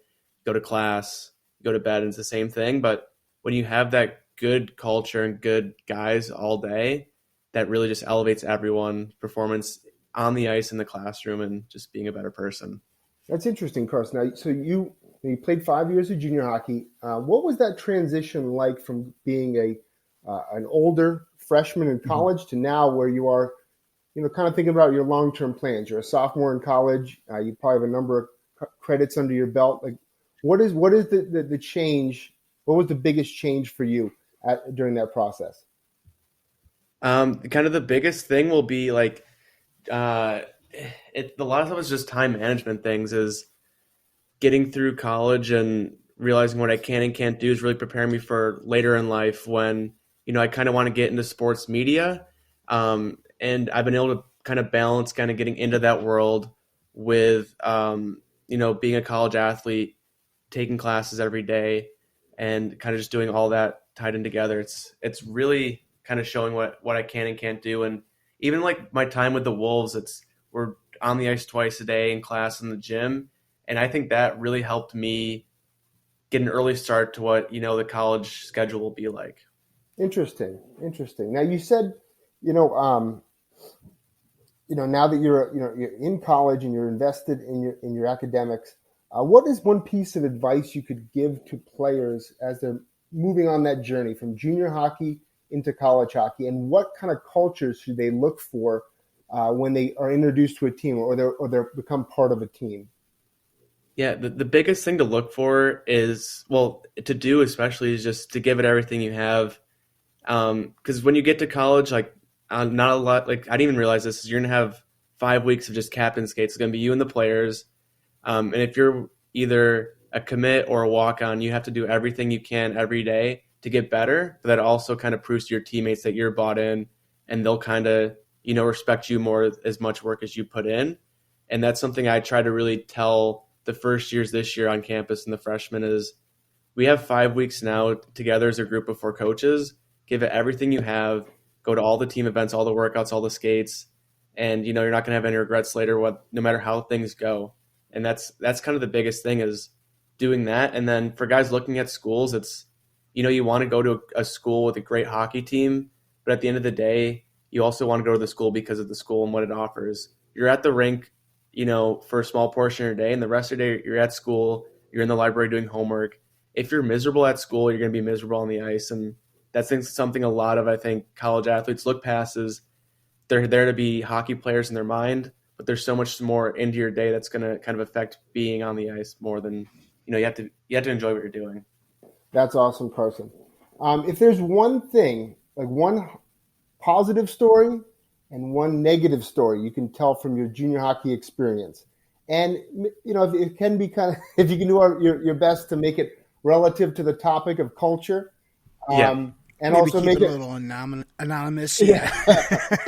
go to class, go to bed, and it's the same thing. But when you have that good culture and good guys all day, that really just elevates everyone's performance on the ice, in the classroom, and just being a better person. That's interesting, Carson. Now, so you played 5 years of junior hockey. What was that transition like from being an older freshman in college to now where you are, kind of thinking about your long-term plans? You're a sophomore in college. You probably have a number of credits under your belt. Like, what is the change? What was the biggest change for you during that process? Kind of the biggest thing will be like, a lot of it was just time management things, is getting through college and realizing what I can and can't do is really preparing me for later in life when, I kind of want to get into sports media. And I've been able to kind of balance kind of getting into that world with, being a college athlete, taking classes every day, and kind of just doing all that tied in together. It's really kind of showing what I can and can't do. And even like my time with the Wolves, we're on the ice twice a day, in class, in the gym. And I think that really helped me get an early start to what, the college schedule will be like. Interesting. Now you said, now that you're in college and you're invested in your academics, what is one piece of advice you could give to players as they're moving on that journey from junior hockey into college hockey, and what kind of cultures should they look for when they are introduced to a team or they become part of a team? Yeah, the biggest thing to look for is, to do especially, is just to give it everything you have. Because when you get to college, like not a lot, like I didn't even realize this, is you're going to have 5 weeks of just captain skates. It's going to be you and the players. And if you're either a commit or a walk-on, you have to do everything you can every day to get better. But that also kind of proves to your teammates that you're bought in, and they'll kind of, respect you more as much work as you put in. And that's something I try to really tell the first years this year on campus and the freshmen is, we have 5 weeks now together as a group of 4 coaches. Give it everything you have. go to all the team events, all the workouts, all the skates, and you're not going to have any regrets later, no matter how things go. And that's kind of the biggest thing, is doing that. And then for guys looking at schools, it's you want to go to a school with a great hockey team, but at the end of the day, you also want to go to the school because of the school and what it offers. You're at the rink, for a small portion of your day, and the rest of your day you're at school, you're in the library doing homework. If you're miserable at school, you're going to be miserable on the ice. And that's something a lot of, I think, college athletes look past, is they're there to be hockey players in their mind, but there's so much more into your day that's going to kind of affect being on the ice more than, you have to enjoy what you're doing. That's awesome, Carson. If there's one thing, like one positive story and one negative story you can tell from your junior hockey experience, and if it can be if you can do your best to make it relative to the topic of culture, and maybe also make it a little anonymous. Yeah,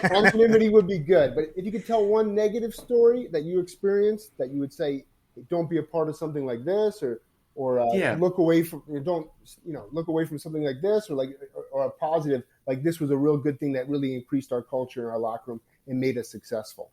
anonymity would be good. But if you could tell one negative story that you experienced that you would say, don't be a part of something like this, or look away from look away from something like this, or a positive, like this was a real good thing that really increased our culture in our locker room and made us successful.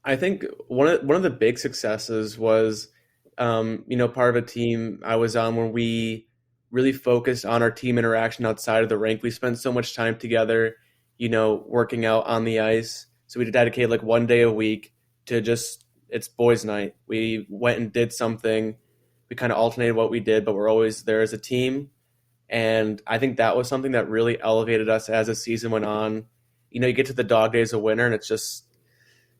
I think one of the big successes was, part of a team I was on when we really focused on our team interaction outside of the rink. We spent so much time together, working out on the ice. So we dedicated like one day a week to it's boys' night. We went and did something. We kind of alternated what we did, but we're always there as a team. And I think that was something that really elevated us as the season went on. You get to the dog days of winter, and it's just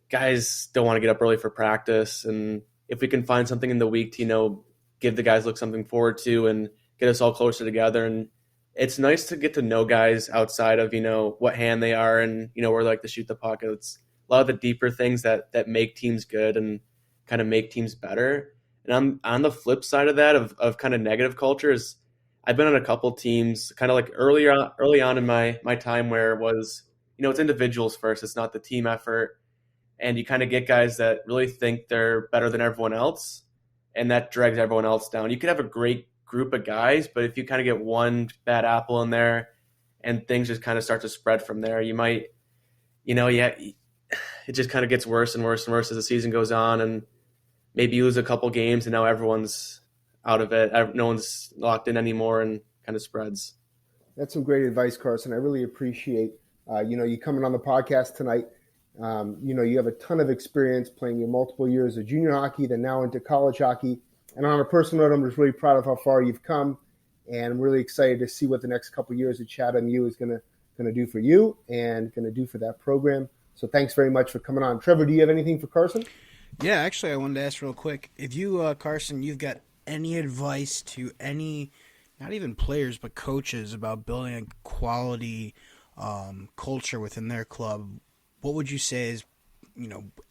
guys don't want to get up early for practice. And if we can find something in the week to, give the guys something forward to and get us all closer together. And it's nice to get to know guys outside of, what hand they are and, where they like to shoot the puck. It's a lot of the deeper things that make teams good and kind of make teams better. And on the flip side of that, of kind of negative cultures, I've been on a couple teams kind of like early on in my time where it was, it's individuals first. It's not the team effort. And you kind of get guys that really think they're better than everyone else, and that drags everyone else down. You could have a great group of guys, but if you kind of get one bad apple in there and things just kind of start to spread from there, you might, it just kind of gets worse and worse and worse as the season goes on, and maybe you lose a couple games and now everyone's out of it. No one's locked in anymore, and kind of spreads. That's some great advice, Carson. I really appreciate, you coming on the podcast tonight. You have a ton of experience playing in multiple years of junior hockey, then now into college hockey. And on a personal note, I'm just really proud of how far you've come, and I'm really excited to see what the next couple of years at Chatham U is going to do for you and going to do for that program. So thanks very much for coming on. Trevor, do you have anything for Carson? Yeah, actually, I wanted to ask real quick. If you, Carson, you've got any advice to any, not even players, but coaches about building a quality culture within their club, what would you say is,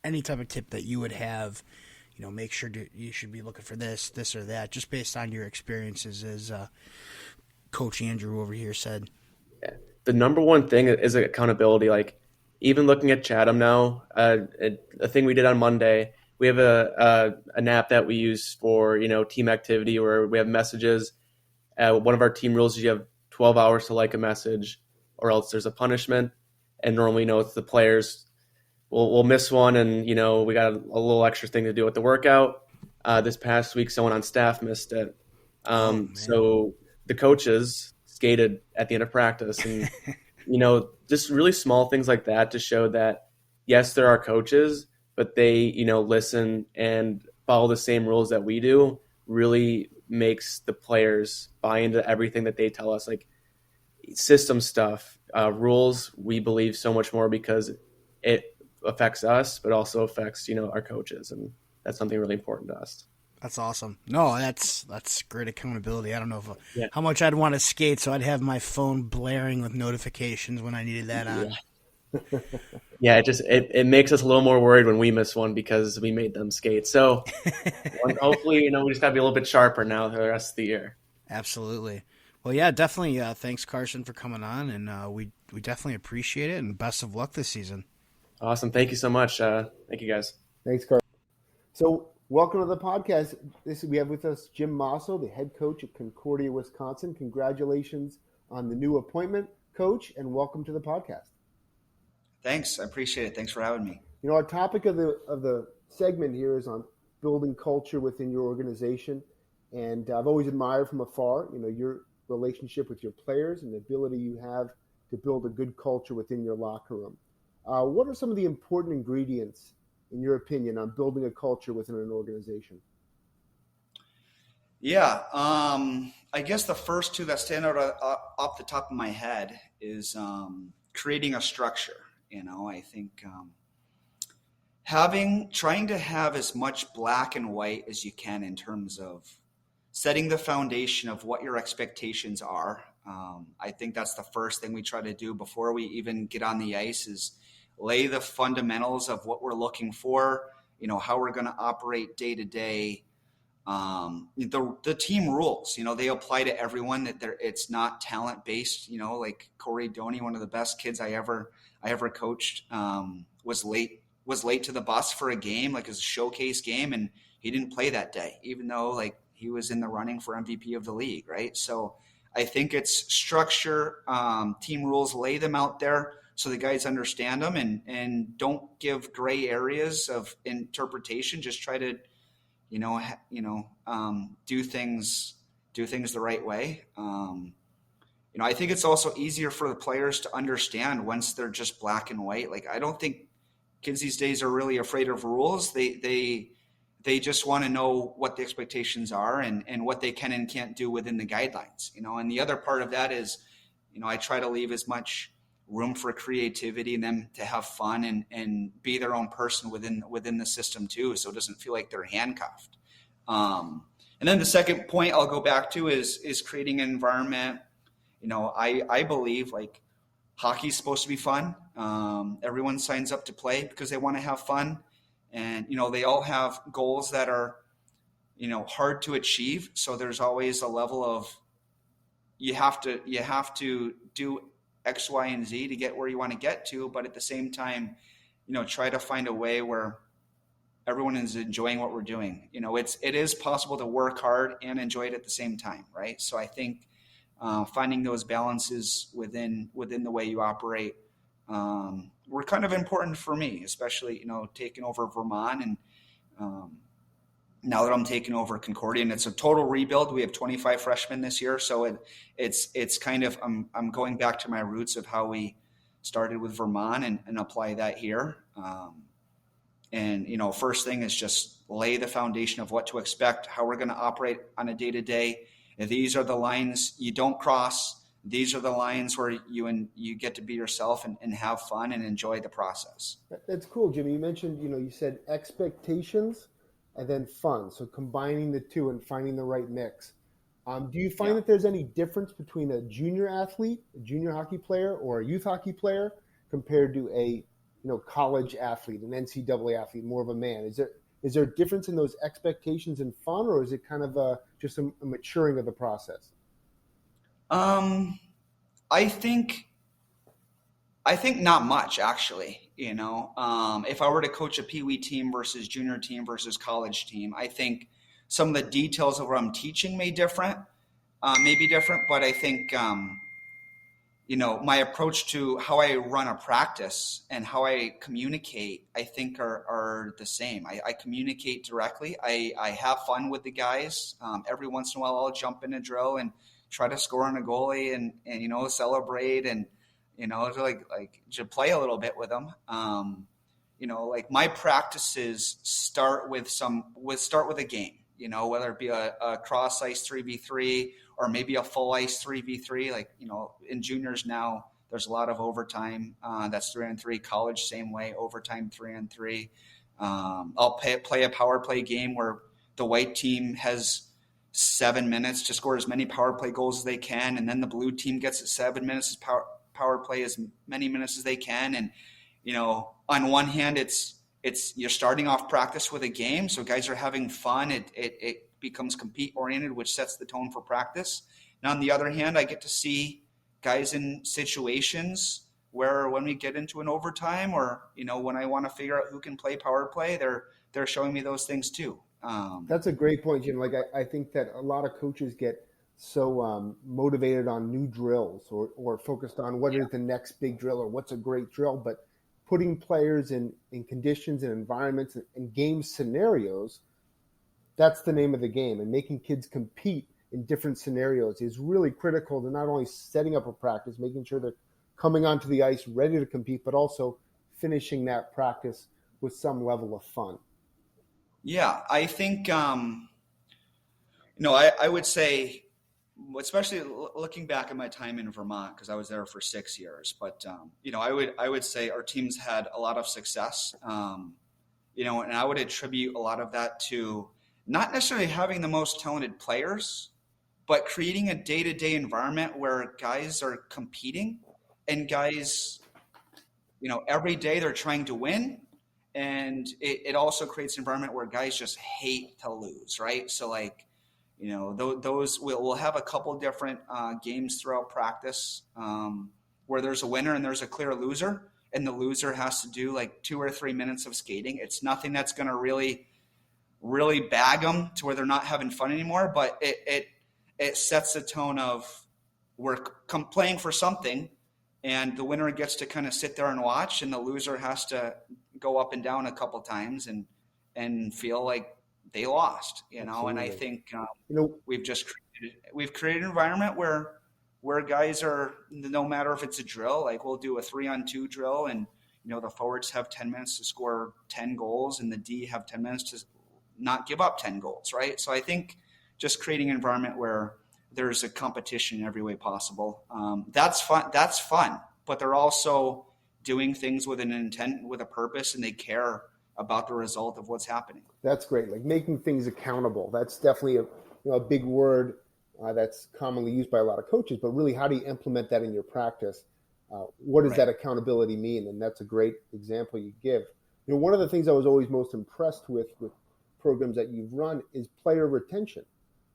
any type of tip that you would have, make sure you should be looking for this or that, just based on your experiences, as Coach Andrew over here said? Yeah. The number one thing is accountability. Like, even looking at Chatham now, a thing we did on Monday, we have an app that we use for, team activity, where we have messages. One of our team rules is you have 12 hours to like a message, or else there's a punishment. And normally, it's the players we'll miss one, and, we got a little extra thing to do with the workout. This past week, someone on staff missed it. So the coaches skated at the end of practice, and, just really small things like that to show that, yes, there are coaches, but they, listen and follow the same rules that we do, really makes the players buy into everything that they tell us. Like, system stuff, rules, we believe so much more because it affects us, but also affects, our coaches. And that's something really important to us. That's awesome. No, that's great accountability. I don't know how much I'd want to skate, so I'd have my phone blaring with notifications when I needed that on. Yeah, it makes us a little more worried when we miss one because we made them skate. So hopefully, we just got to be a little bit sharper now for the rest of the year. Absolutely. Well, yeah, definitely. Thanks, Carson, for coming on, and we definitely appreciate it, and best of luck this season. Awesome. Thank you so much. Thank you, guys. Thanks, Carson. So welcome to the podcast. We have with us Jim Mosso, the head coach at Concordia, Wisconsin. Congratulations on the new appointment. Coach, and welcome to the podcast. Thanks. I appreciate it. Thanks for having me. You know, our topic of the segment here is on building culture within your organization. And I've always admired from afar, you know, your relationship with your players and the ability you have to build a good culture within your locker room. What are some of the important ingredients, in your opinion, on building a culture within an organization? Yeah, I guess the first two that stand out off the top of my head is creating a structure. You know, I think trying to have as much black and white as you can in terms of setting the foundation of what your expectations are. I think that's the first thing we try to do before we even get on the ice is lay the fundamentals of what we're looking for, you know, how we're going to operate day to day. The team rules, you know, they apply to everyone. It's not talent based. You know, like Corey Doney, one of the best kids I ever coached, was late to the bus for a game, like as a showcase game, and he didn't play that day, even though like he was in the running for MVP of the league, right? So I think it's structure, team rules, lay them out there so the guys understand them, and don't give gray areas of interpretation. Just try to do things the right way. I think it's also easier for the players to understand once they're just black and white. Like, I don't think kids these days are really afraid of rules. They just want to know what the expectations are and what they can and can't do within the guidelines, you know. And the other part of that is, you know, I try to leave as much room for creativity and them to have fun and be their own person within the system too. So it doesn't feel like they're handcuffed. And then the second point I'll go back to is creating an environment. You know, I believe like hockey's supposed to be fun. Everyone signs up to play because they want to have fun. And, you know, they all have goals that are, you know, hard to achieve. So there's always a level of, you have to do X, Y, and Z to get where you want to get to. But at the same time, you know, try to find a way where everyone is enjoying what we're doing. You know, it is possible to work hard and enjoy it at the same time, right? So I think finding those balances within the way you operate were kind of important for me, especially, you know, taking over Vermont and now that I'm taking over Concordia, and it's a total rebuild. We have 25 freshmen this year, so it's kind of I'm going back to my roots of how we started with Vermont and apply that here. And, you know, first thing is just lay the foundation of what to expect, how we're going to operate on a day-to-day. These are the lines you don't cross. These are the lines where you get to be yourself and have fun and enjoy the process. That's cool, Jimmy. You mentioned, you know, you said expectations and then fun. So combining the two and finding the right mix. Do you find that there's any difference between a junior athlete, a junior hockey player, or a youth hockey player compared to a, you know, college athlete, an NCAA athlete, more of a man? Is there a difference in those expectations and fun, or is it kind of just a maturing of the process? I think not much, actually. You know, if I were to coach a Pee Wee team versus junior team versus college team, I think some of the details of what I'm teaching may be different, but I think, you know, my approach to how I run a practice and how I communicate, I think are the same. I communicate directly. I have fun with the guys. Every once in a while I'll jump in a drill and try to score on a goalie and you know, celebrate and, you know, to play a little bit with them. You know, like my practices start with a game, you know, whether it be a cross ice 3v3 or maybe a full ice 3v3. Like, you know, in juniors now, there's a lot of overtime. That's 3-on-3. College, same way, overtime 3-on-3. I'll play a power play game where the white team has 7 minutes to score as many power play goals as they can, and then the blue team gets 7 minutes as power play as many minutes as they can. And, you know, on one hand, it's you're starting off practice with a game, so guys are having fun. It becomes compete oriented, which sets the tone for practice. And on the other hand, I get to see guys in situations where when we get into an overtime, or, you know, when I want to figure out who can play power play, they're showing me those things too. That's a great point, Jim. Like, I think that a lot of coaches get so motivated on new drills or focused on what is the next big drill or what's a great drill, but putting players in conditions and environments and game scenarios, that's the name of the game. And making kids compete in different scenarios is really critical to not only setting up a practice, making sure they're coming onto the ice ready to compete, but also finishing that practice with some level of fun. Yeah, I think, I would say, especially looking back at my time in Vermont, because I was there for 6 years, but, I would say our teams had a lot of success, and I would attribute a lot of that to not necessarily having the most talented players, but creating a day-to-day environment where guys are competing and guys, every day they're trying to win. And it also creates an environment where guys just hate to lose, right? So those we'll have a couple different games throughout practice where there's a winner and there's a clear loser, and the loser has to do like 2 or 3 minutes of skating. It's nothing that's going to really bag them to where they're not having fun anymore, but it sets the tone of we're playing for something, and the winner gets to kind of sit there and watch, and the loser has to go up and down a couple times and feel like they lost, Absolutely. And I think we've created an environment where guys are, no matter if it's a drill, like we'll do a 3-on-2 drill, and the forwards have 10 minutes to score 10 goals and the D have 10 minutes to not give up 10 goals, right? So I think just creating an environment where there's a competition in every way possible. That's fun, but they're also doing things with an intent, with a purpose, and they care about the result of what's happening. That's great. Like making things accountable. That's definitely a big word that's commonly used by a lot of coaches, but really how do you implement that in your practice? What does that accountability mean? And that's a great example you give. One of the things I was always most impressed with programs that you've run is player retention.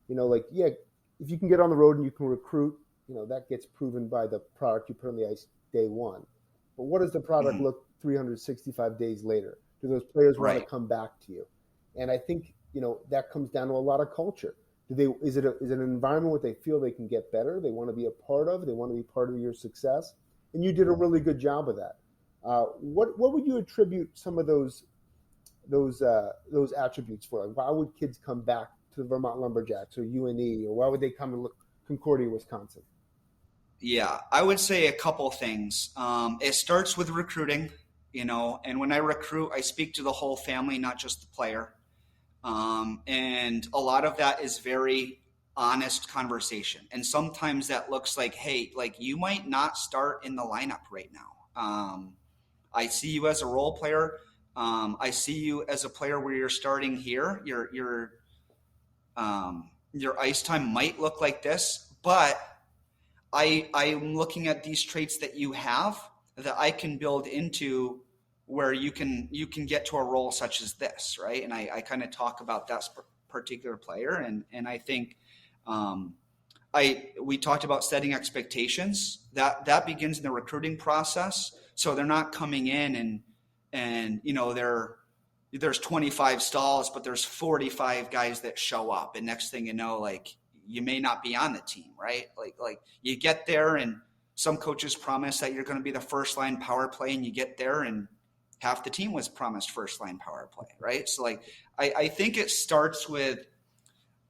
If you can get on the road and you can recruit, that gets proven by the product you put on the ice day one. But what does the product look 365 days later? Do those players want to come back to you? And I think, that comes down to a lot of culture. Is it an environment where they feel they can get better? They want to be a part of, they want to be part of your success. And you did a really good job of that. What would you attribute some of those attributes for? Like, why would kids come back to the Vermont Lumberjacks or UNE, or why would they come to Concordia, Wisconsin? Yeah, I would say a couple things. It starts with recruiting, and when I recruit, I speak to the whole family, not just the player. And a lot of that is very honest conversation. And sometimes that looks like, hey, like you might not start in the lineup right now. I see you as a role player. I see you as a player where you're starting here. Your ice time might look like this, but I'm looking at these traits that you have that I can build into where you can get to a role such as this, right? And I kind of talk about that particular player, and I think we talked about setting expectations. That begins in the recruiting process, so they're not coming in and there's 25 stalls, but there's 45 guys that show up, and next thing you know, like you may not be on the team, right? Like you get there, and some coaches promise that you're going to be the first line power play, and you get there and half the team was promised first line power play, right? So like I think it starts with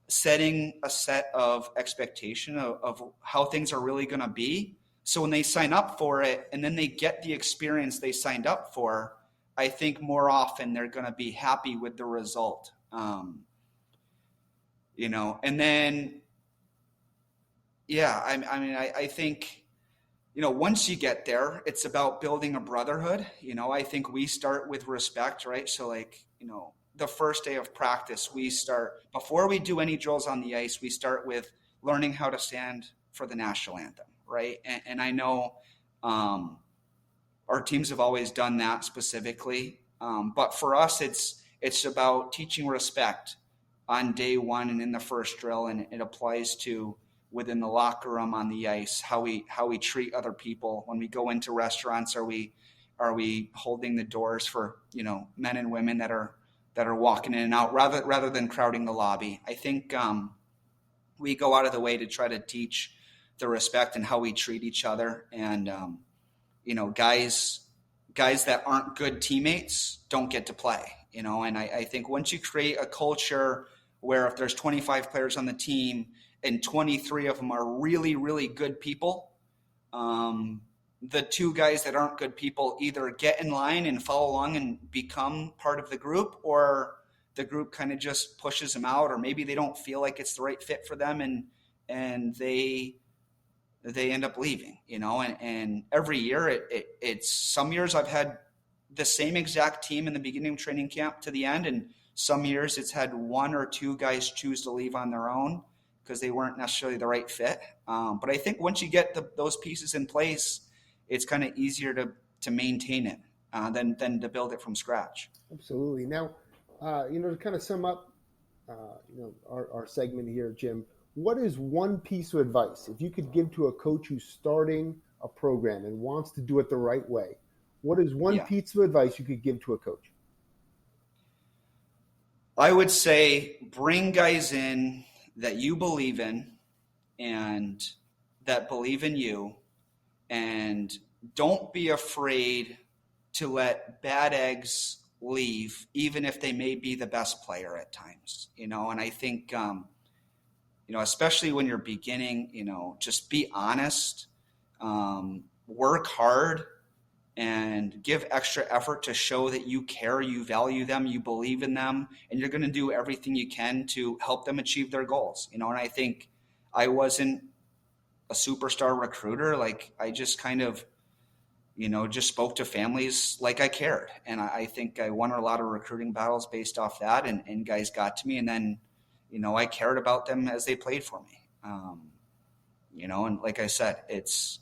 setting a set of expectation of how things are really going to be. So when they sign up for it and then they get the experience they signed up for, I think more often they're going to be happy with the result. And then, I think, once you get there, it's about building a brotherhood. I think we start with respect, right? So the first day of practice, we start, before we do any drills on the ice, we start with learning how to stand for the national anthem, right? And I know our teams have always done that specifically. But for us, it's about teaching respect on day one and in the first drill. And it applies to within the locker room, on the ice, how we treat other people. When we go into restaurants, are we holding the doors for, men and women that are walking in and out rather than crowding the lobby? I think we go out of the way to try to teach the respect and how we treat each other. And, guys that aren't good teammates don't get to play, and I think once you create a culture where if there's 25 players on the team and 23 of them are really, really good people, the two guys that aren't good people either get in line and follow along and become part of the group, or the group kind of just pushes them out, or maybe they don't feel like it's the right fit for them and they end up leaving, and every year it's some years I've had the same exact team in the beginning of training camp to the end. And some years it's had one or two guys choose to leave on their own because they weren't necessarily the right fit. But I think once you get those pieces in place, it's kind of easier to maintain it than to build it from scratch. Absolutely. Now, to kind of sum up, our segment here, Jim, what is one piece of advice if you could give to a coach who's starting a program and wants to do it the right way? What is one piece of advice you could give to a coach? I would say bring guys in that you believe in and that believe in you, and don't be afraid to let bad eggs leave, even if they may be the best player at times, and I think, especially when you're beginning, just be honest, work hard, and give extra effort to show that you care, you value them, you believe in them, and you're going to do everything you can to help them achieve their goals. And I think I wasn't a superstar recruiter. Like, I just kind of, just spoke to families like I cared. And I think I won a lot of recruiting battles based off that, and guys got to me, and then, I cared about them as they played for me. And like I said, it's,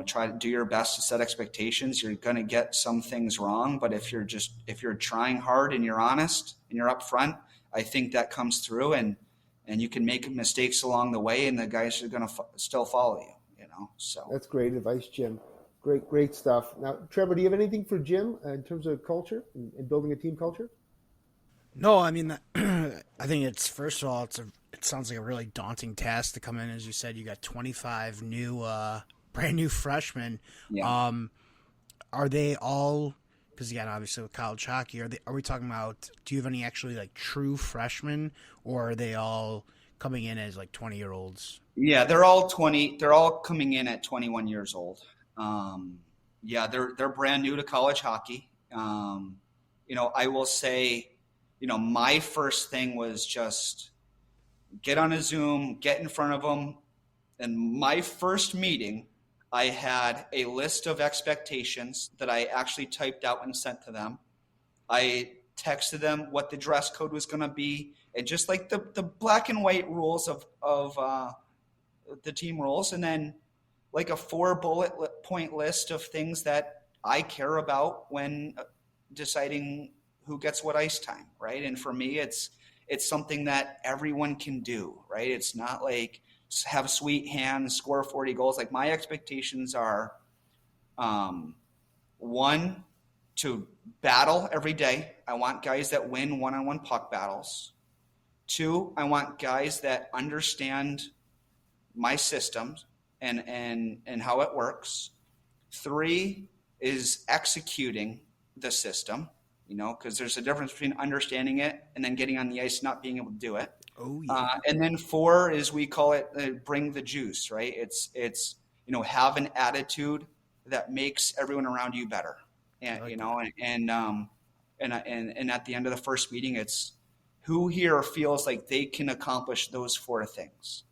try to do your best to set expectations. You're going to get some things wrong, but if you're trying hard and you're honest and you're upfront, I think that comes through, and you can make mistakes along the way, and the guys are going to still follow you, so. That's great advice, Jim. Great stuff. Now, Trevor, do you have anything for Jim in terms of culture and building a team culture? No, I mean, I think it's, first of all, it sounds like a really daunting task to come in. As you said, you got 25 brand new freshmen. Yeah. Are they all, because again, obviously with college hockey, are we talking about, do you have any actually like true freshmen, or are they all coming in as like 20-year-olds? Yeah, they're all coming in at 21 years old. They're brand new to college hockey. I will say, my first thing was just get on a Zoom, get in front of them. And my first meeting, I had a list of expectations that I actually typed out and sent to them. I texted them what the dress code was going to be, and just like the black and white rules of the team rules, and then like a 4 bullet point list of things that I care about when deciding who gets what ice time, right? And for me, it's something that everyone can do, right? It's not like have sweet hands, score 40 goals. Like, my expectations are, 1, to battle every day. I want guys that win one-on-one puck battles. 2, I want guys that understand my systems and how it works. 3 is executing the system, because there's a difference between understanding it and then getting on the ice, not being able to do it. Oh, yeah. And then 4 is, we call it bring the juice, right? It's have an attitude that makes everyone around you better. And, and at the end of the first meeting, it's who here feels like they can accomplish those 4 things.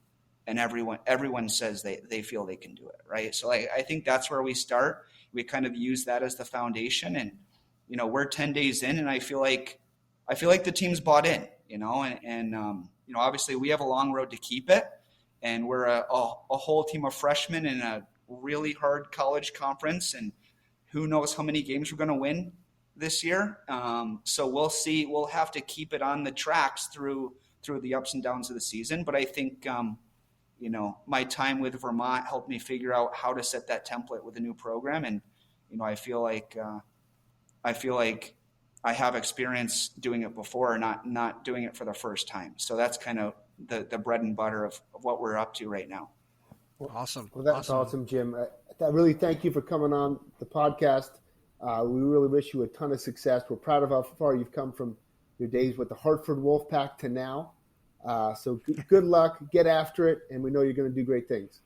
And everyone says they feel they can do it, right? So I think that's where we start. We kind of use that as the foundation, and we're 10 days in, and I feel like the team's bought in, and obviously we have a long road to keep it, and we're a whole team of freshmen in a really hard college conference, and who knows how many games we're going to win this year. So we'll see. We'll have to keep it on the tracks through the ups and downs of the season, but I think my time with Vermont helped me figure out how to set that template with a new program. And, I feel like I have experience doing it before, not doing it for the first time. So that's kind of the bread and butter of what we're up to right now. Awesome. Well, that's awesome, Jim. I really thank you for coming on the podcast. We really wish you a ton of success. We're proud of how far you've come from your days with the Hartford Wolfpack to now. So good luck, get after it, and we know you're going to do great things.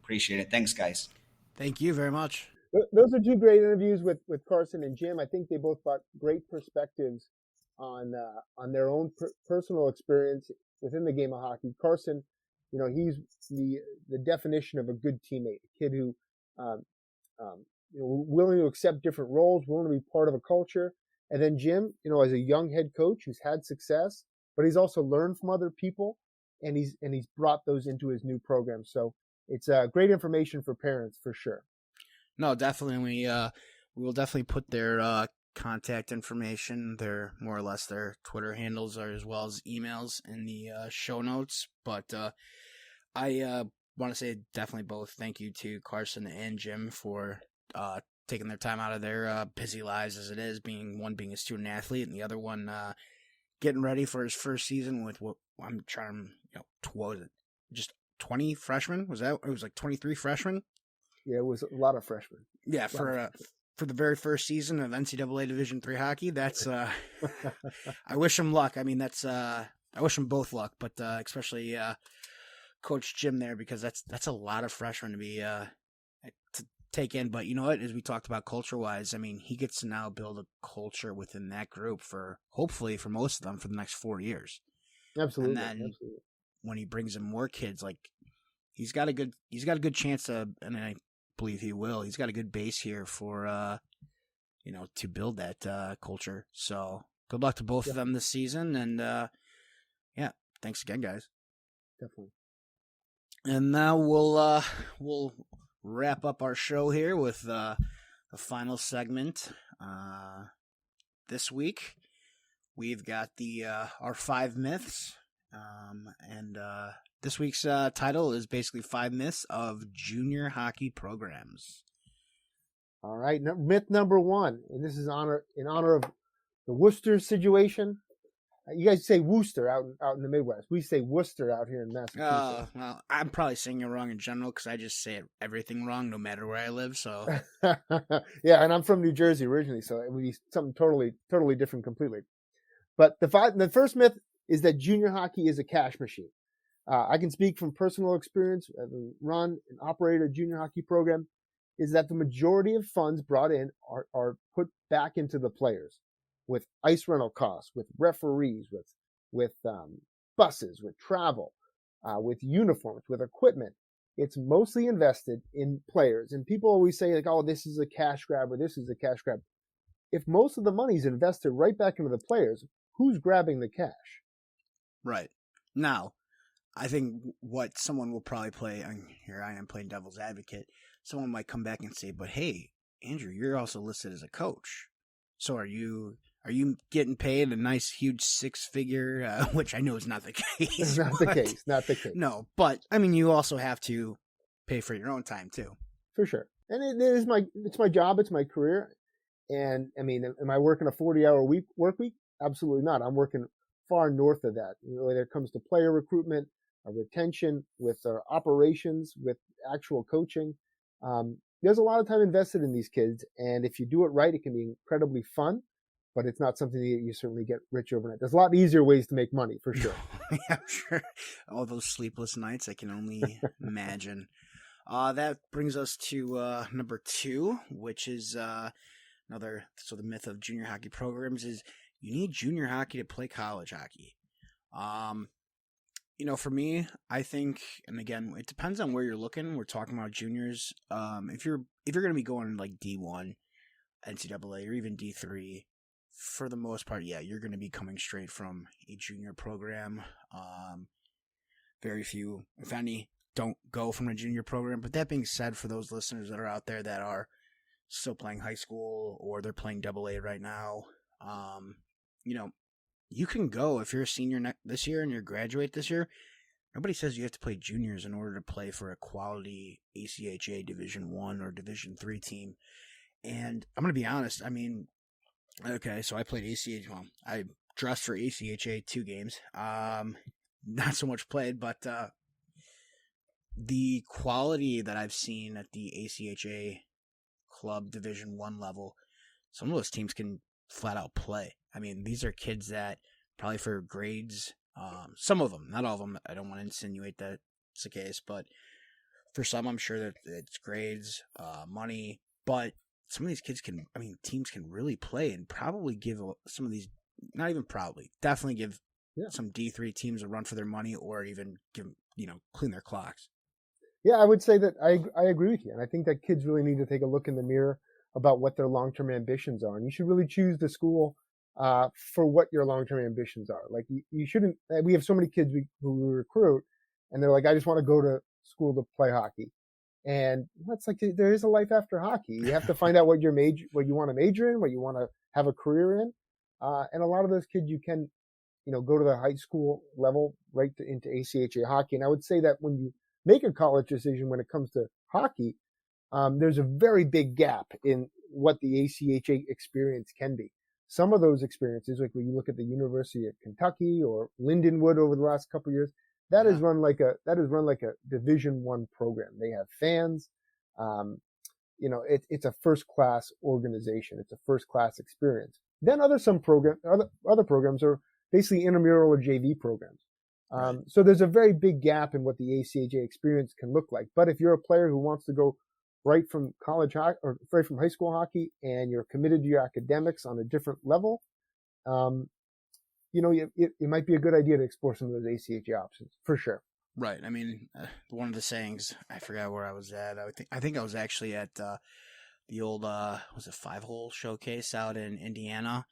Appreciate it. Thanks, guys. Thank you very much. Those are two great interviews with Carson and Jim. I think they both brought great perspectives on their own personal experience within the game of hockey. Carson, he's the definition of a good teammate, a kid who, willing to accept different roles, willing to be part of a culture. And then Jim, as a young head coach who's had success, but he's also learned from other people, and he's brought those into his new program. So it's great information for parents for sure. No, definitely. We will definitely put their contact information, more or less their Twitter handles, as well as emails in the show notes. But I want to say definitely both thank you to Carson and Jim for taking their time out of their busy lives as it is, being a student athlete and the other one getting ready for his first season with what I'm trying to, what was it? Just 20 freshmen? It was like 23 freshmen? Yeah, it was a lot of freshmen. Yeah, for the very first season of NCAA Division III hockey, that's I wish him luck. I mean, I wish him both luck, but especially Coach Jim there, because that's a lot of freshmen to be to take in. But you know what? As we talked about culture-wise, I mean, he gets to now build a culture within that group hopefully for most of them for the next 4 years. Absolutely. And then when he brings in more kids, like he's got a good chance to, and I believe he will. He's got a good base here for to build that culture. So good luck to both of them this season, and thanks again, guys. Definitely. And now we'll wrap up our show here with the final segment. This week we've got our 5 myths, and this week's title is basically 5 myths of junior hockey programs. All right, myth number 1, and this is in honor of the Wooster situation. You guys say Wooster out in the Midwest. We say Wooster out here in Massachusetts. Well, I'm probably saying it wrong in general because I just say everything wrong no matter where I live. So yeah, and I'm from New Jersey originally, so it would be something totally different completely. But the first myth is that junior hockey is a cash machine. I can speak from personal experience, having run and operated a junior hockey program, is that the majority of funds brought in are put back into the players, with ice rental costs, with referees, with buses, with travel, with uniforms, with equipment. It's mostly invested in players. And people always say, like, oh, this is a cash grab or this is a cash grab. If most of the money is invested right back into the players, who's grabbing the cash? Right. Now, I think what someone will probably play, and here I am playing devil's advocate, someone might come back and say, but hey, Andrew, you're also listed as a coach. So are you getting paid a nice, huge 6-figure, which I know is not the case. Not the case. No, but, I mean, you also have to pay for your own time, too. For sure. And it's my job, it's my career. And, I mean, am I working a 40-hour work week? Absolutely not. I'm working far north of that. Whether it comes to player recruitment, retention, with our operations, with actual coaching. There's a lot of time invested in these kids, and if you do it right, it can be incredibly fun, but it's not something that you certainly get rich overnight. There's a lot easier ways to make money, for sure. Yeah, sure. All those sleepless nights, I can only imagine. That brings us to number 2, which is the myth of junior hockey programs is you need junior hockey to play college hockey. For me, I think, and again, it depends on where you're looking. We're talking about juniors. If you're going to be going like D1, NCAA, or even D3, for the most part, yeah, you're going to be coming straight from a junior program. Very few, if any, don't go from a junior program. But that being said, for those listeners that are out there that are still playing high school or they're playing AA right now, you can go if you're a senior this year and you graduate this year. Nobody says you have to play juniors in order to play for a quality ACHA Division I or Division III team. And I'm going to be honest. I mean, okay, so I played ACHA. Well, I dressed for ACHA 2 games. not so much played, but the quality that I've seen at the ACHA club Division I level, some of those teams can flat out play. I mean, these are kids that probably for grades, some of them, not all of them. I don't want to insinuate that it's the case, but for some, I'm sure that it's grades, money, but some of these kids teams can really play and probably give some of these, not even probably, definitely give some D3 teams a run for their money, or even give, clean their clocks. Yeah, I would say that I agree with you. And I think that kids really need to take a look in the mirror about what their long-term ambitions are. And you should really choose the school for what your long-term ambitions are. Like you shouldn't, we have so many kids who we recruit and they're like, I just want to go to school to play hockey. And that's like, there is a life after hockey. You have to find out what you want to major in, what you want to have a career in. And a lot of those kids, you can, go to the high school level right into ACHA hockey. And I would say that when you make a college decision when it comes to hockey, there's a very big gap in what the ACHA experience can be. Some of those experiences, like when you look at the University of Kentucky or Lindenwood over the last couple of years, that is run like a Division I program. They have fans. It's a first class organization. It's a first class experience. Then other programs are basically intramural or JV programs. So there's a very big gap in what the ACHA experience can look like. But if you're a player who wants to go right from college hockey or right from high school hockey and you're committed to your academics on a different level, it might be a good idea to explore some of those ACHA options for sure. Right. I mean, one of the sayings, I forgot where I was at. I think I was actually at the old, was it 5-hole showcase out in Indiana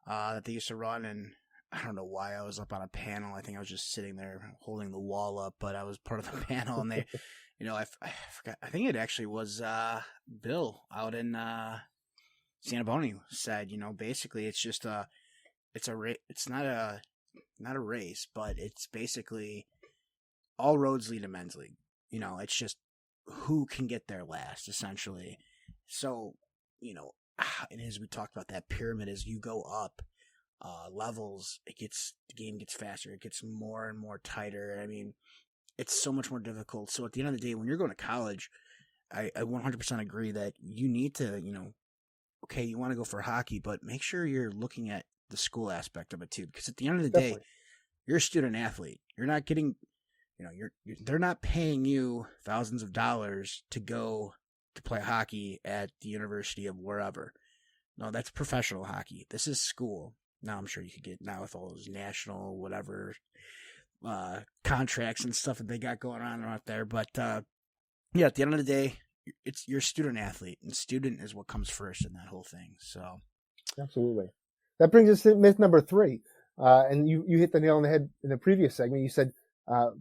that they used to run, and I don't know why I was up on a panel. I think I was just sitting there holding the wall up, but I was part of the panel, and they, I forgot. I think it actually was Bill out in Santa Bonnie said, basically it's just it's not a race, but it's basically all roads lead to men's league. It's just who can get there last, essentially. So, and as we talked about that pyramid, as you go up levels, the game gets faster. It gets more and more tighter. I mean, it's so much more difficult. So at the end of the day, when you're going to college, I 100% agree that you need to, okay, you want to go for hockey, but make sure you're looking at the school aspect of it too. Because at the end of the day, you're a student athlete. You're not getting, they're not paying you thousands of dollars to go to play hockey at the University of wherever. No, that's professional hockey. This is school. Now I'm sure you could get now with all those national whatever contracts and stuff that they got going on out there. But at the end of the day, you're a student athlete, and student is what comes first in that whole thing. So absolutely. That brings us to myth number 3. And you hit the nail on the head in the previous segment. You said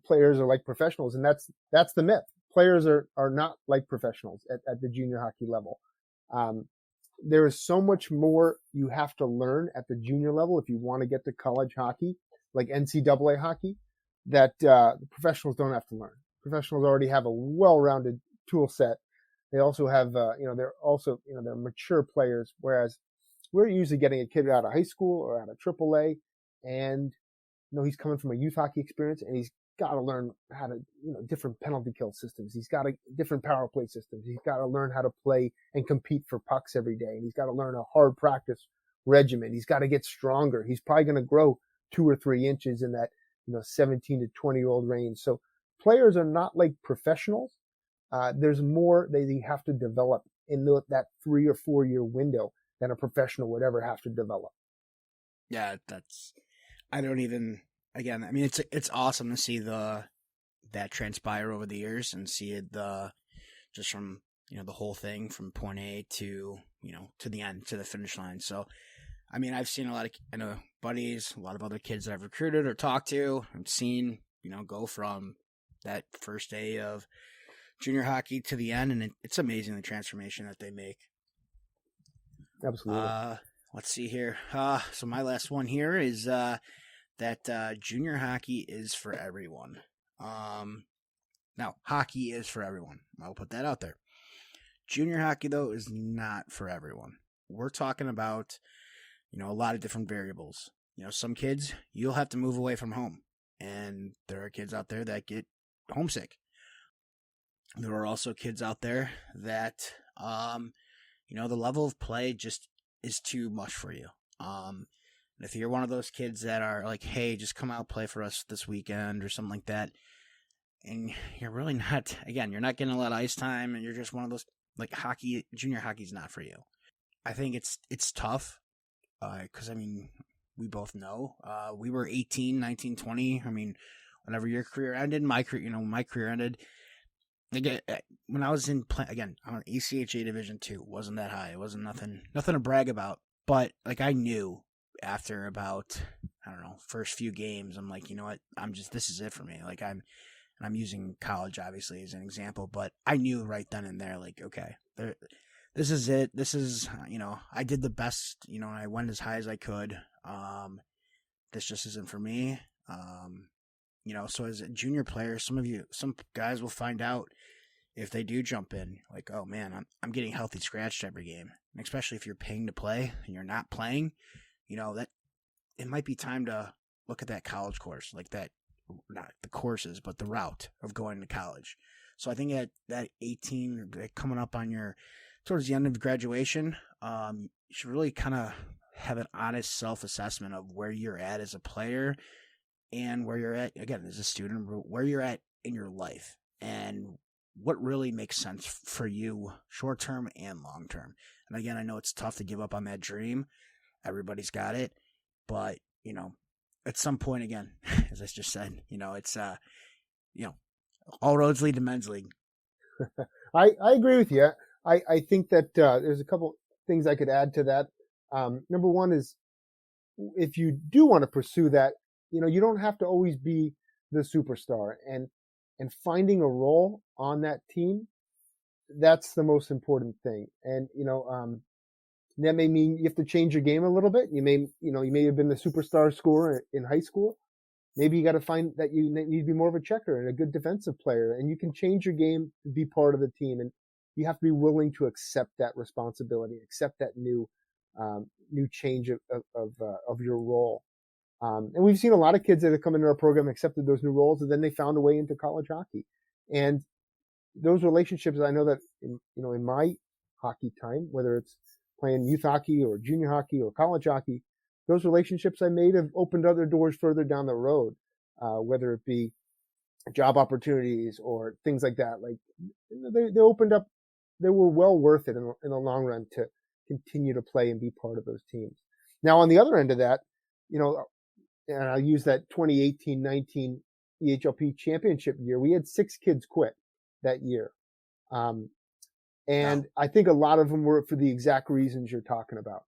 players are like professionals, and that's the myth. Players are not like professionals at the junior hockey level. There is so much more you have to learn at the junior level if you want to get to college hockey, like NCAA hockey, that the professionals don't have to learn. Professionals already have a well-rounded tool set. They also have, they're mature players, whereas we're usually getting a kid out of high school or out of AAA, and he's coming from a youth hockey experience, and he's got to learn how to, different penalty kill systems. He's got different power play systems. He's got to learn how to play and compete for pucks every day. And he's got to learn a hard practice regimen. He's got to get stronger. He's probably going to grow 2 or 3 inches in that, 17 to 20-year-old range. So players are not like professionals. There's more they have to develop in that 3 or 4 year window than a professional would ever have to develop. Yeah, again, I mean, it's awesome to see that transpire over the years and see it just from the whole thing from point A to to the end, to the finish line. So, I mean, I've seen a lot of buddies, a lot of other kids that I've recruited or talked to, and seen go from that first day of junior hockey to the end, and it's amazing the transformation that they make. Absolutely. Let's see here. So my last one here is that junior hockey is for everyone. Now, hockey is for everyone. I'll put that out there. Junior hockey, though, is not for everyone. We're talking about, a lot of different variables. Some kids, you'll have to move away from home. And there are kids out there that get homesick. There are also kids out there that, the level of play just is too much for you. And if you're one of those kids that are like, hey, just come out, play for us this weekend or something like that, and you're really not, again, you're not getting a lot of ice time, and you're just one of those, like, junior hockey's not for you. I think it's tough, because, we both know, we were 18, 19, 20. Whenever your career ended, my career ended. Again, when I was I'm on ACHA Division II, wasn't that high. It wasn't nothing to brag about. But, like, I knew after about, first few games, I'm like, you know what, this is it for me. Like, I'm using college, obviously, as an example, but I knew right then and there, like, okay, this is it. This is, I did the best, and I went as high as I could. This just isn't for me. So as a junior player, some guys will find out if they do jump in, like, oh man, I'm getting healthy scratched every game. And especially if you're paying to play and you're not playing, that it might be time to look at that college course, like that, not the courses, but the route of going to college. So I think at that 18, coming up on towards the end of graduation, you should really kind of have an honest self-assessment of where you're at as a player and where you're at, again, as a student, where you're at in your life and what really makes sense for you short-term and long-term. And again, I know it's tough to give up on that dream. Everybody's got it. But, at some point, again, as I just said, it's, all roads lead to men's league. I agree with you. I think that there's a couple things I could add to that. Number one is, if you do want to pursue that, you don't have to always be the superstar, and finding a role on that team, that's the most important thing. And, that may mean you have to change your game a little bit. You may have been the superstar scorer in high school. Maybe you got to find that you need to be more of a checker and a good defensive player, and you can change your game to be part of the team. And you have to be willing to accept that responsibility, accept that new change of your role. And we've seen a lot of kids that have come into our program, accepted those new roles, and then they found a way into college hockey. And those relationships, I know that in my hockey time, whether it's playing youth hockey or junior hockey or college hockey, those relationships I made have opened other doors further down the road, whether it be job opportunities or things like that. Like, they opened up, they were well worth it in the long run to continue to play and be part of those teams. Now, on the other end of that, and I'll use that 2018-19 EHLP championship year, we had 6 kids quit that year. And I think a lot of them were for the exact reasons you're talking about.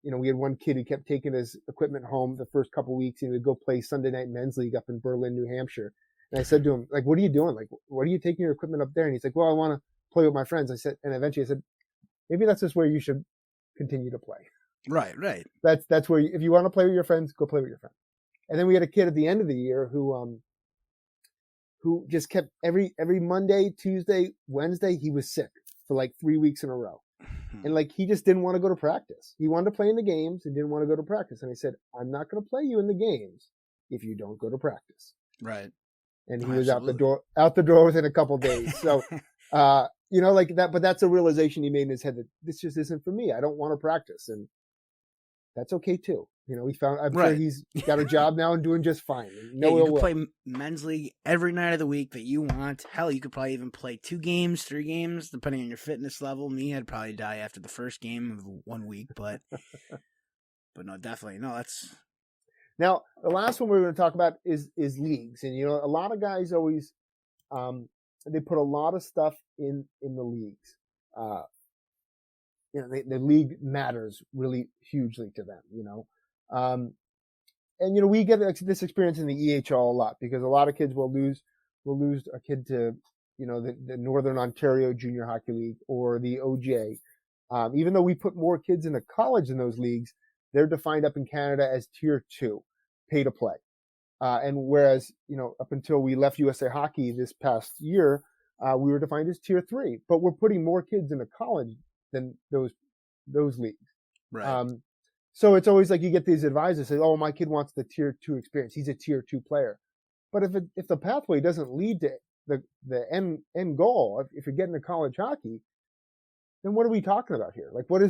We had one kid who kept taking his equipment home the first couple of weeks, and he would go play Sunday night men's league up in Berlin, New Hampshire. And I said to him, like, what are you doing? Like, what are you taking your equipment up there? And he's like, well, I want to play with my friends. And eventually I said, maybe that's just where you should continue to play. Right. That's where, if you want to play with your friends, go play with your friends. And then we had a kid at the end of the year who just kept every Monday, Tuesday, Wednesday, he was sick for like 3 weeks in a row. And like, he just didn't want to go to practice. He wanted to play in the games and didn't want to go to practice. And I said, I'm not going to play you in the games if you don't go to practice. Right. And he was out the door within a couple of days. So, like that, but that's a realization he made in his head that this just isn't for me. I don't want to practice. And that's okay too. I'm sure he's got a job now and doing just fine. You can play men's league every night of the week that you want. Hell, you could probably even play 2 games, 3 games, depending on your fitness level. Me, I'd probably die after the first game of 1 week, but no, definitely. No, that's. Now, the last one we're going to talk about is leagues. And, a lot of guys always, they put a lot of stuff in the leagues. The league matters really hugely to them, and we get this experience in the EHL a lot, because a lot of kids will lose a kid to, the Northern Ontario Junior Hockey League or the OJ. Even though we put more kids into college in those leagues, they're defined up in Canada as Tier 2, pay to play. And whereas, up until we left USA Hockey this past year, we were defined as Tier 3, but we're putting more kids into college than those leagues. Right. So it's always like you get these advisors say, "Oh, my kid wants the tier 2 experience. He's a tier 2 player." But if the pathway doesn't lead to the end goal, if you're getting to college hockey, then what are we talking about here? Like, what are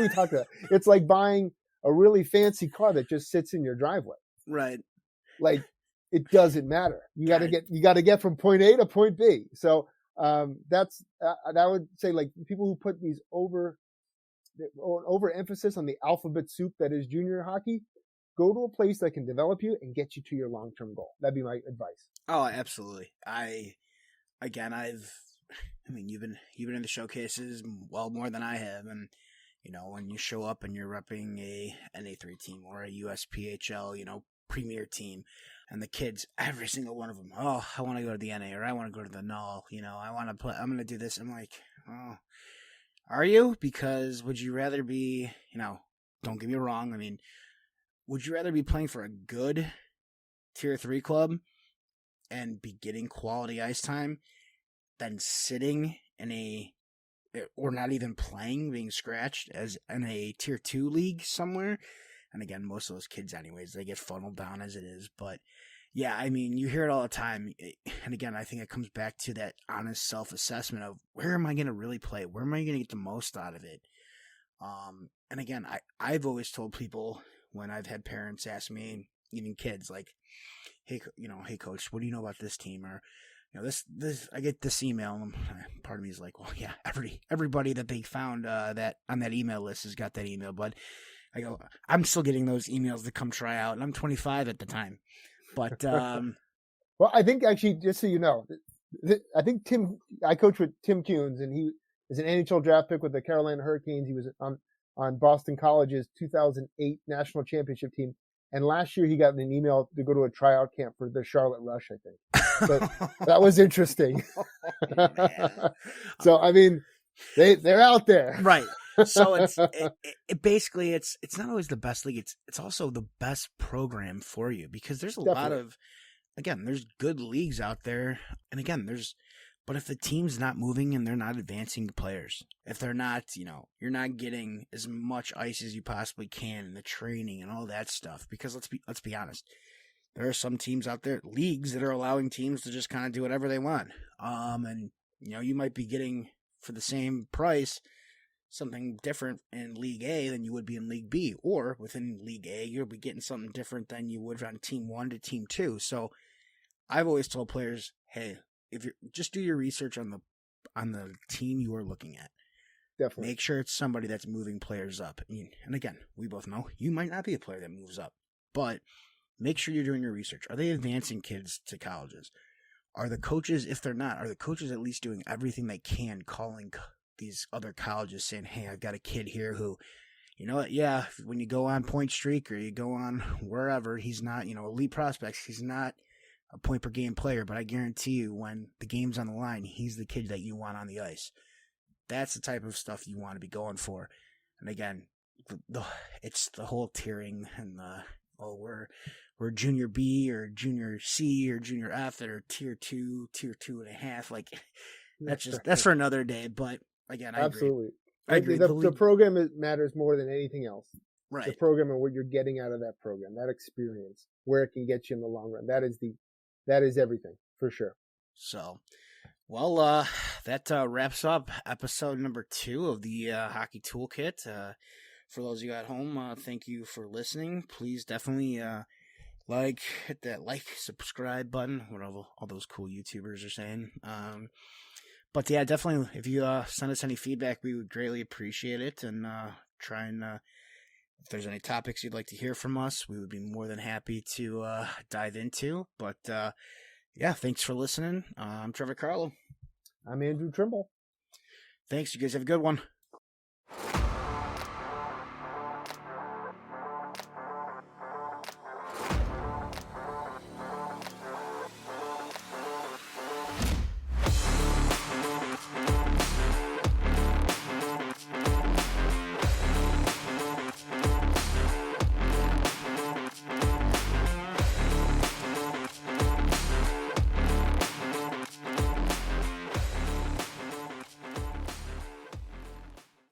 we talking about? It's like buying a really fancy car that just sits in your driveway. Right. Like, it doesn't matter. You got to get from point A to point B. So that's I would say, like, people who put these overemphasis on the alphabet soup that is junior hockey, go to a place that can develop you and get you to your long-term goal. That'd be my advice. Oh, absolutely. You've been in the showcases well more than I have, and when you show up and you're repping a NA3 team or a USPHL, premier team, and the kids, every single one of them, oh, I want to go to the NA, or I want to go to the NUL, I want to play, I'm going to do this. I'm like, oh, are you? Because would you rather be, don't get me wrong, would you rather be playing for a good tier 3 club and be getting quality ice time than sitting or not even playing, being scratched as in a tier 2 league somewhere? And again, most of those kids anyways, they get funneled down as it is. But yeah, you hear it all the time. And again, I think it comes back to that honest self-assessment of, where am I going to really play? Where am I going to get the most out of it? And again, I've always told people when I've had parents ask me, even kids, like, hey coach, what do you know about this team? Or, this, I get this email, and part of me is like, well, yeah, everybody that they found that on that email list has got that email. But I go, I'm still getting those emails to come try out, and I'm 25 at the time. But well, I think actually, just so you know, I think I coached with Tim Kuhns, and he is an NHL draft pick with the Carolina Hurricanes. He was on Boston College's 2008 national championship team. And last year he got an email to go to a tryout camp for the Charlotte Rush, I think. So that was interesting. So, they're out there. Right. So it basically, it's not always the best league. It's also the best program for you, because there's a lot of, again, there's good leagues out there. And again, but if the team's not moving and they're not advancing players, if they're not, you're not getting as much ice as you possibly can in the training and all that stuff, because let's be honest, there are some teams out there, leagues, that are allowing teams to just kind of do whatever they want. And you might be getting, for the same price, something different in League A than you would be in League B, or within League A, you'll be getting something different than you would on Team 1 to Team 2. So I've always told players, hey, if you just do your research on the team you are looking at. Definitely. Make sure it's somebody that's moving players up. And again, we both know you might not be a player that moves up, but make sure you're doing your research. Are they advancing kids to colleges? Are the coaches, if they're not, are the coaches at least doing everything they can, calling these other colleges saying, hey, I've got a kid here who, yeah, when you go on Point Streak or you go on wherever, he's not, elite prospects, he's not a point per game player, but I guarantee you when the game's on the line, he's the kid that you want on the ice. That's the type of stuff you want to be going for. And again, it's the whole tiering and we're junior B or junior C or junior F that are tier 2.5. Like, that's for another day. But again, I absolutely agree. The program matters more than anything else. Right. The program and what you're getting out of that program, that experience, where it can get you in the long run. That is everything, for sure. So, well, that wraps up episode number 2 of the Hockey Toolkit. For those of you at home, thank you for listening. Please definitely hit that subscribe button, whatever all those cool YouTubers are saying. But yeah, definitely, if you send us any feedback, we would greatly appreciate it, and try and if there's any topics you'd like to hear from us, we would be more than happy to dive into. But yeah, thanks for listening. I'm Trevor Carlo. I'm Andrew Trimble. Thanks. You guys have a good one.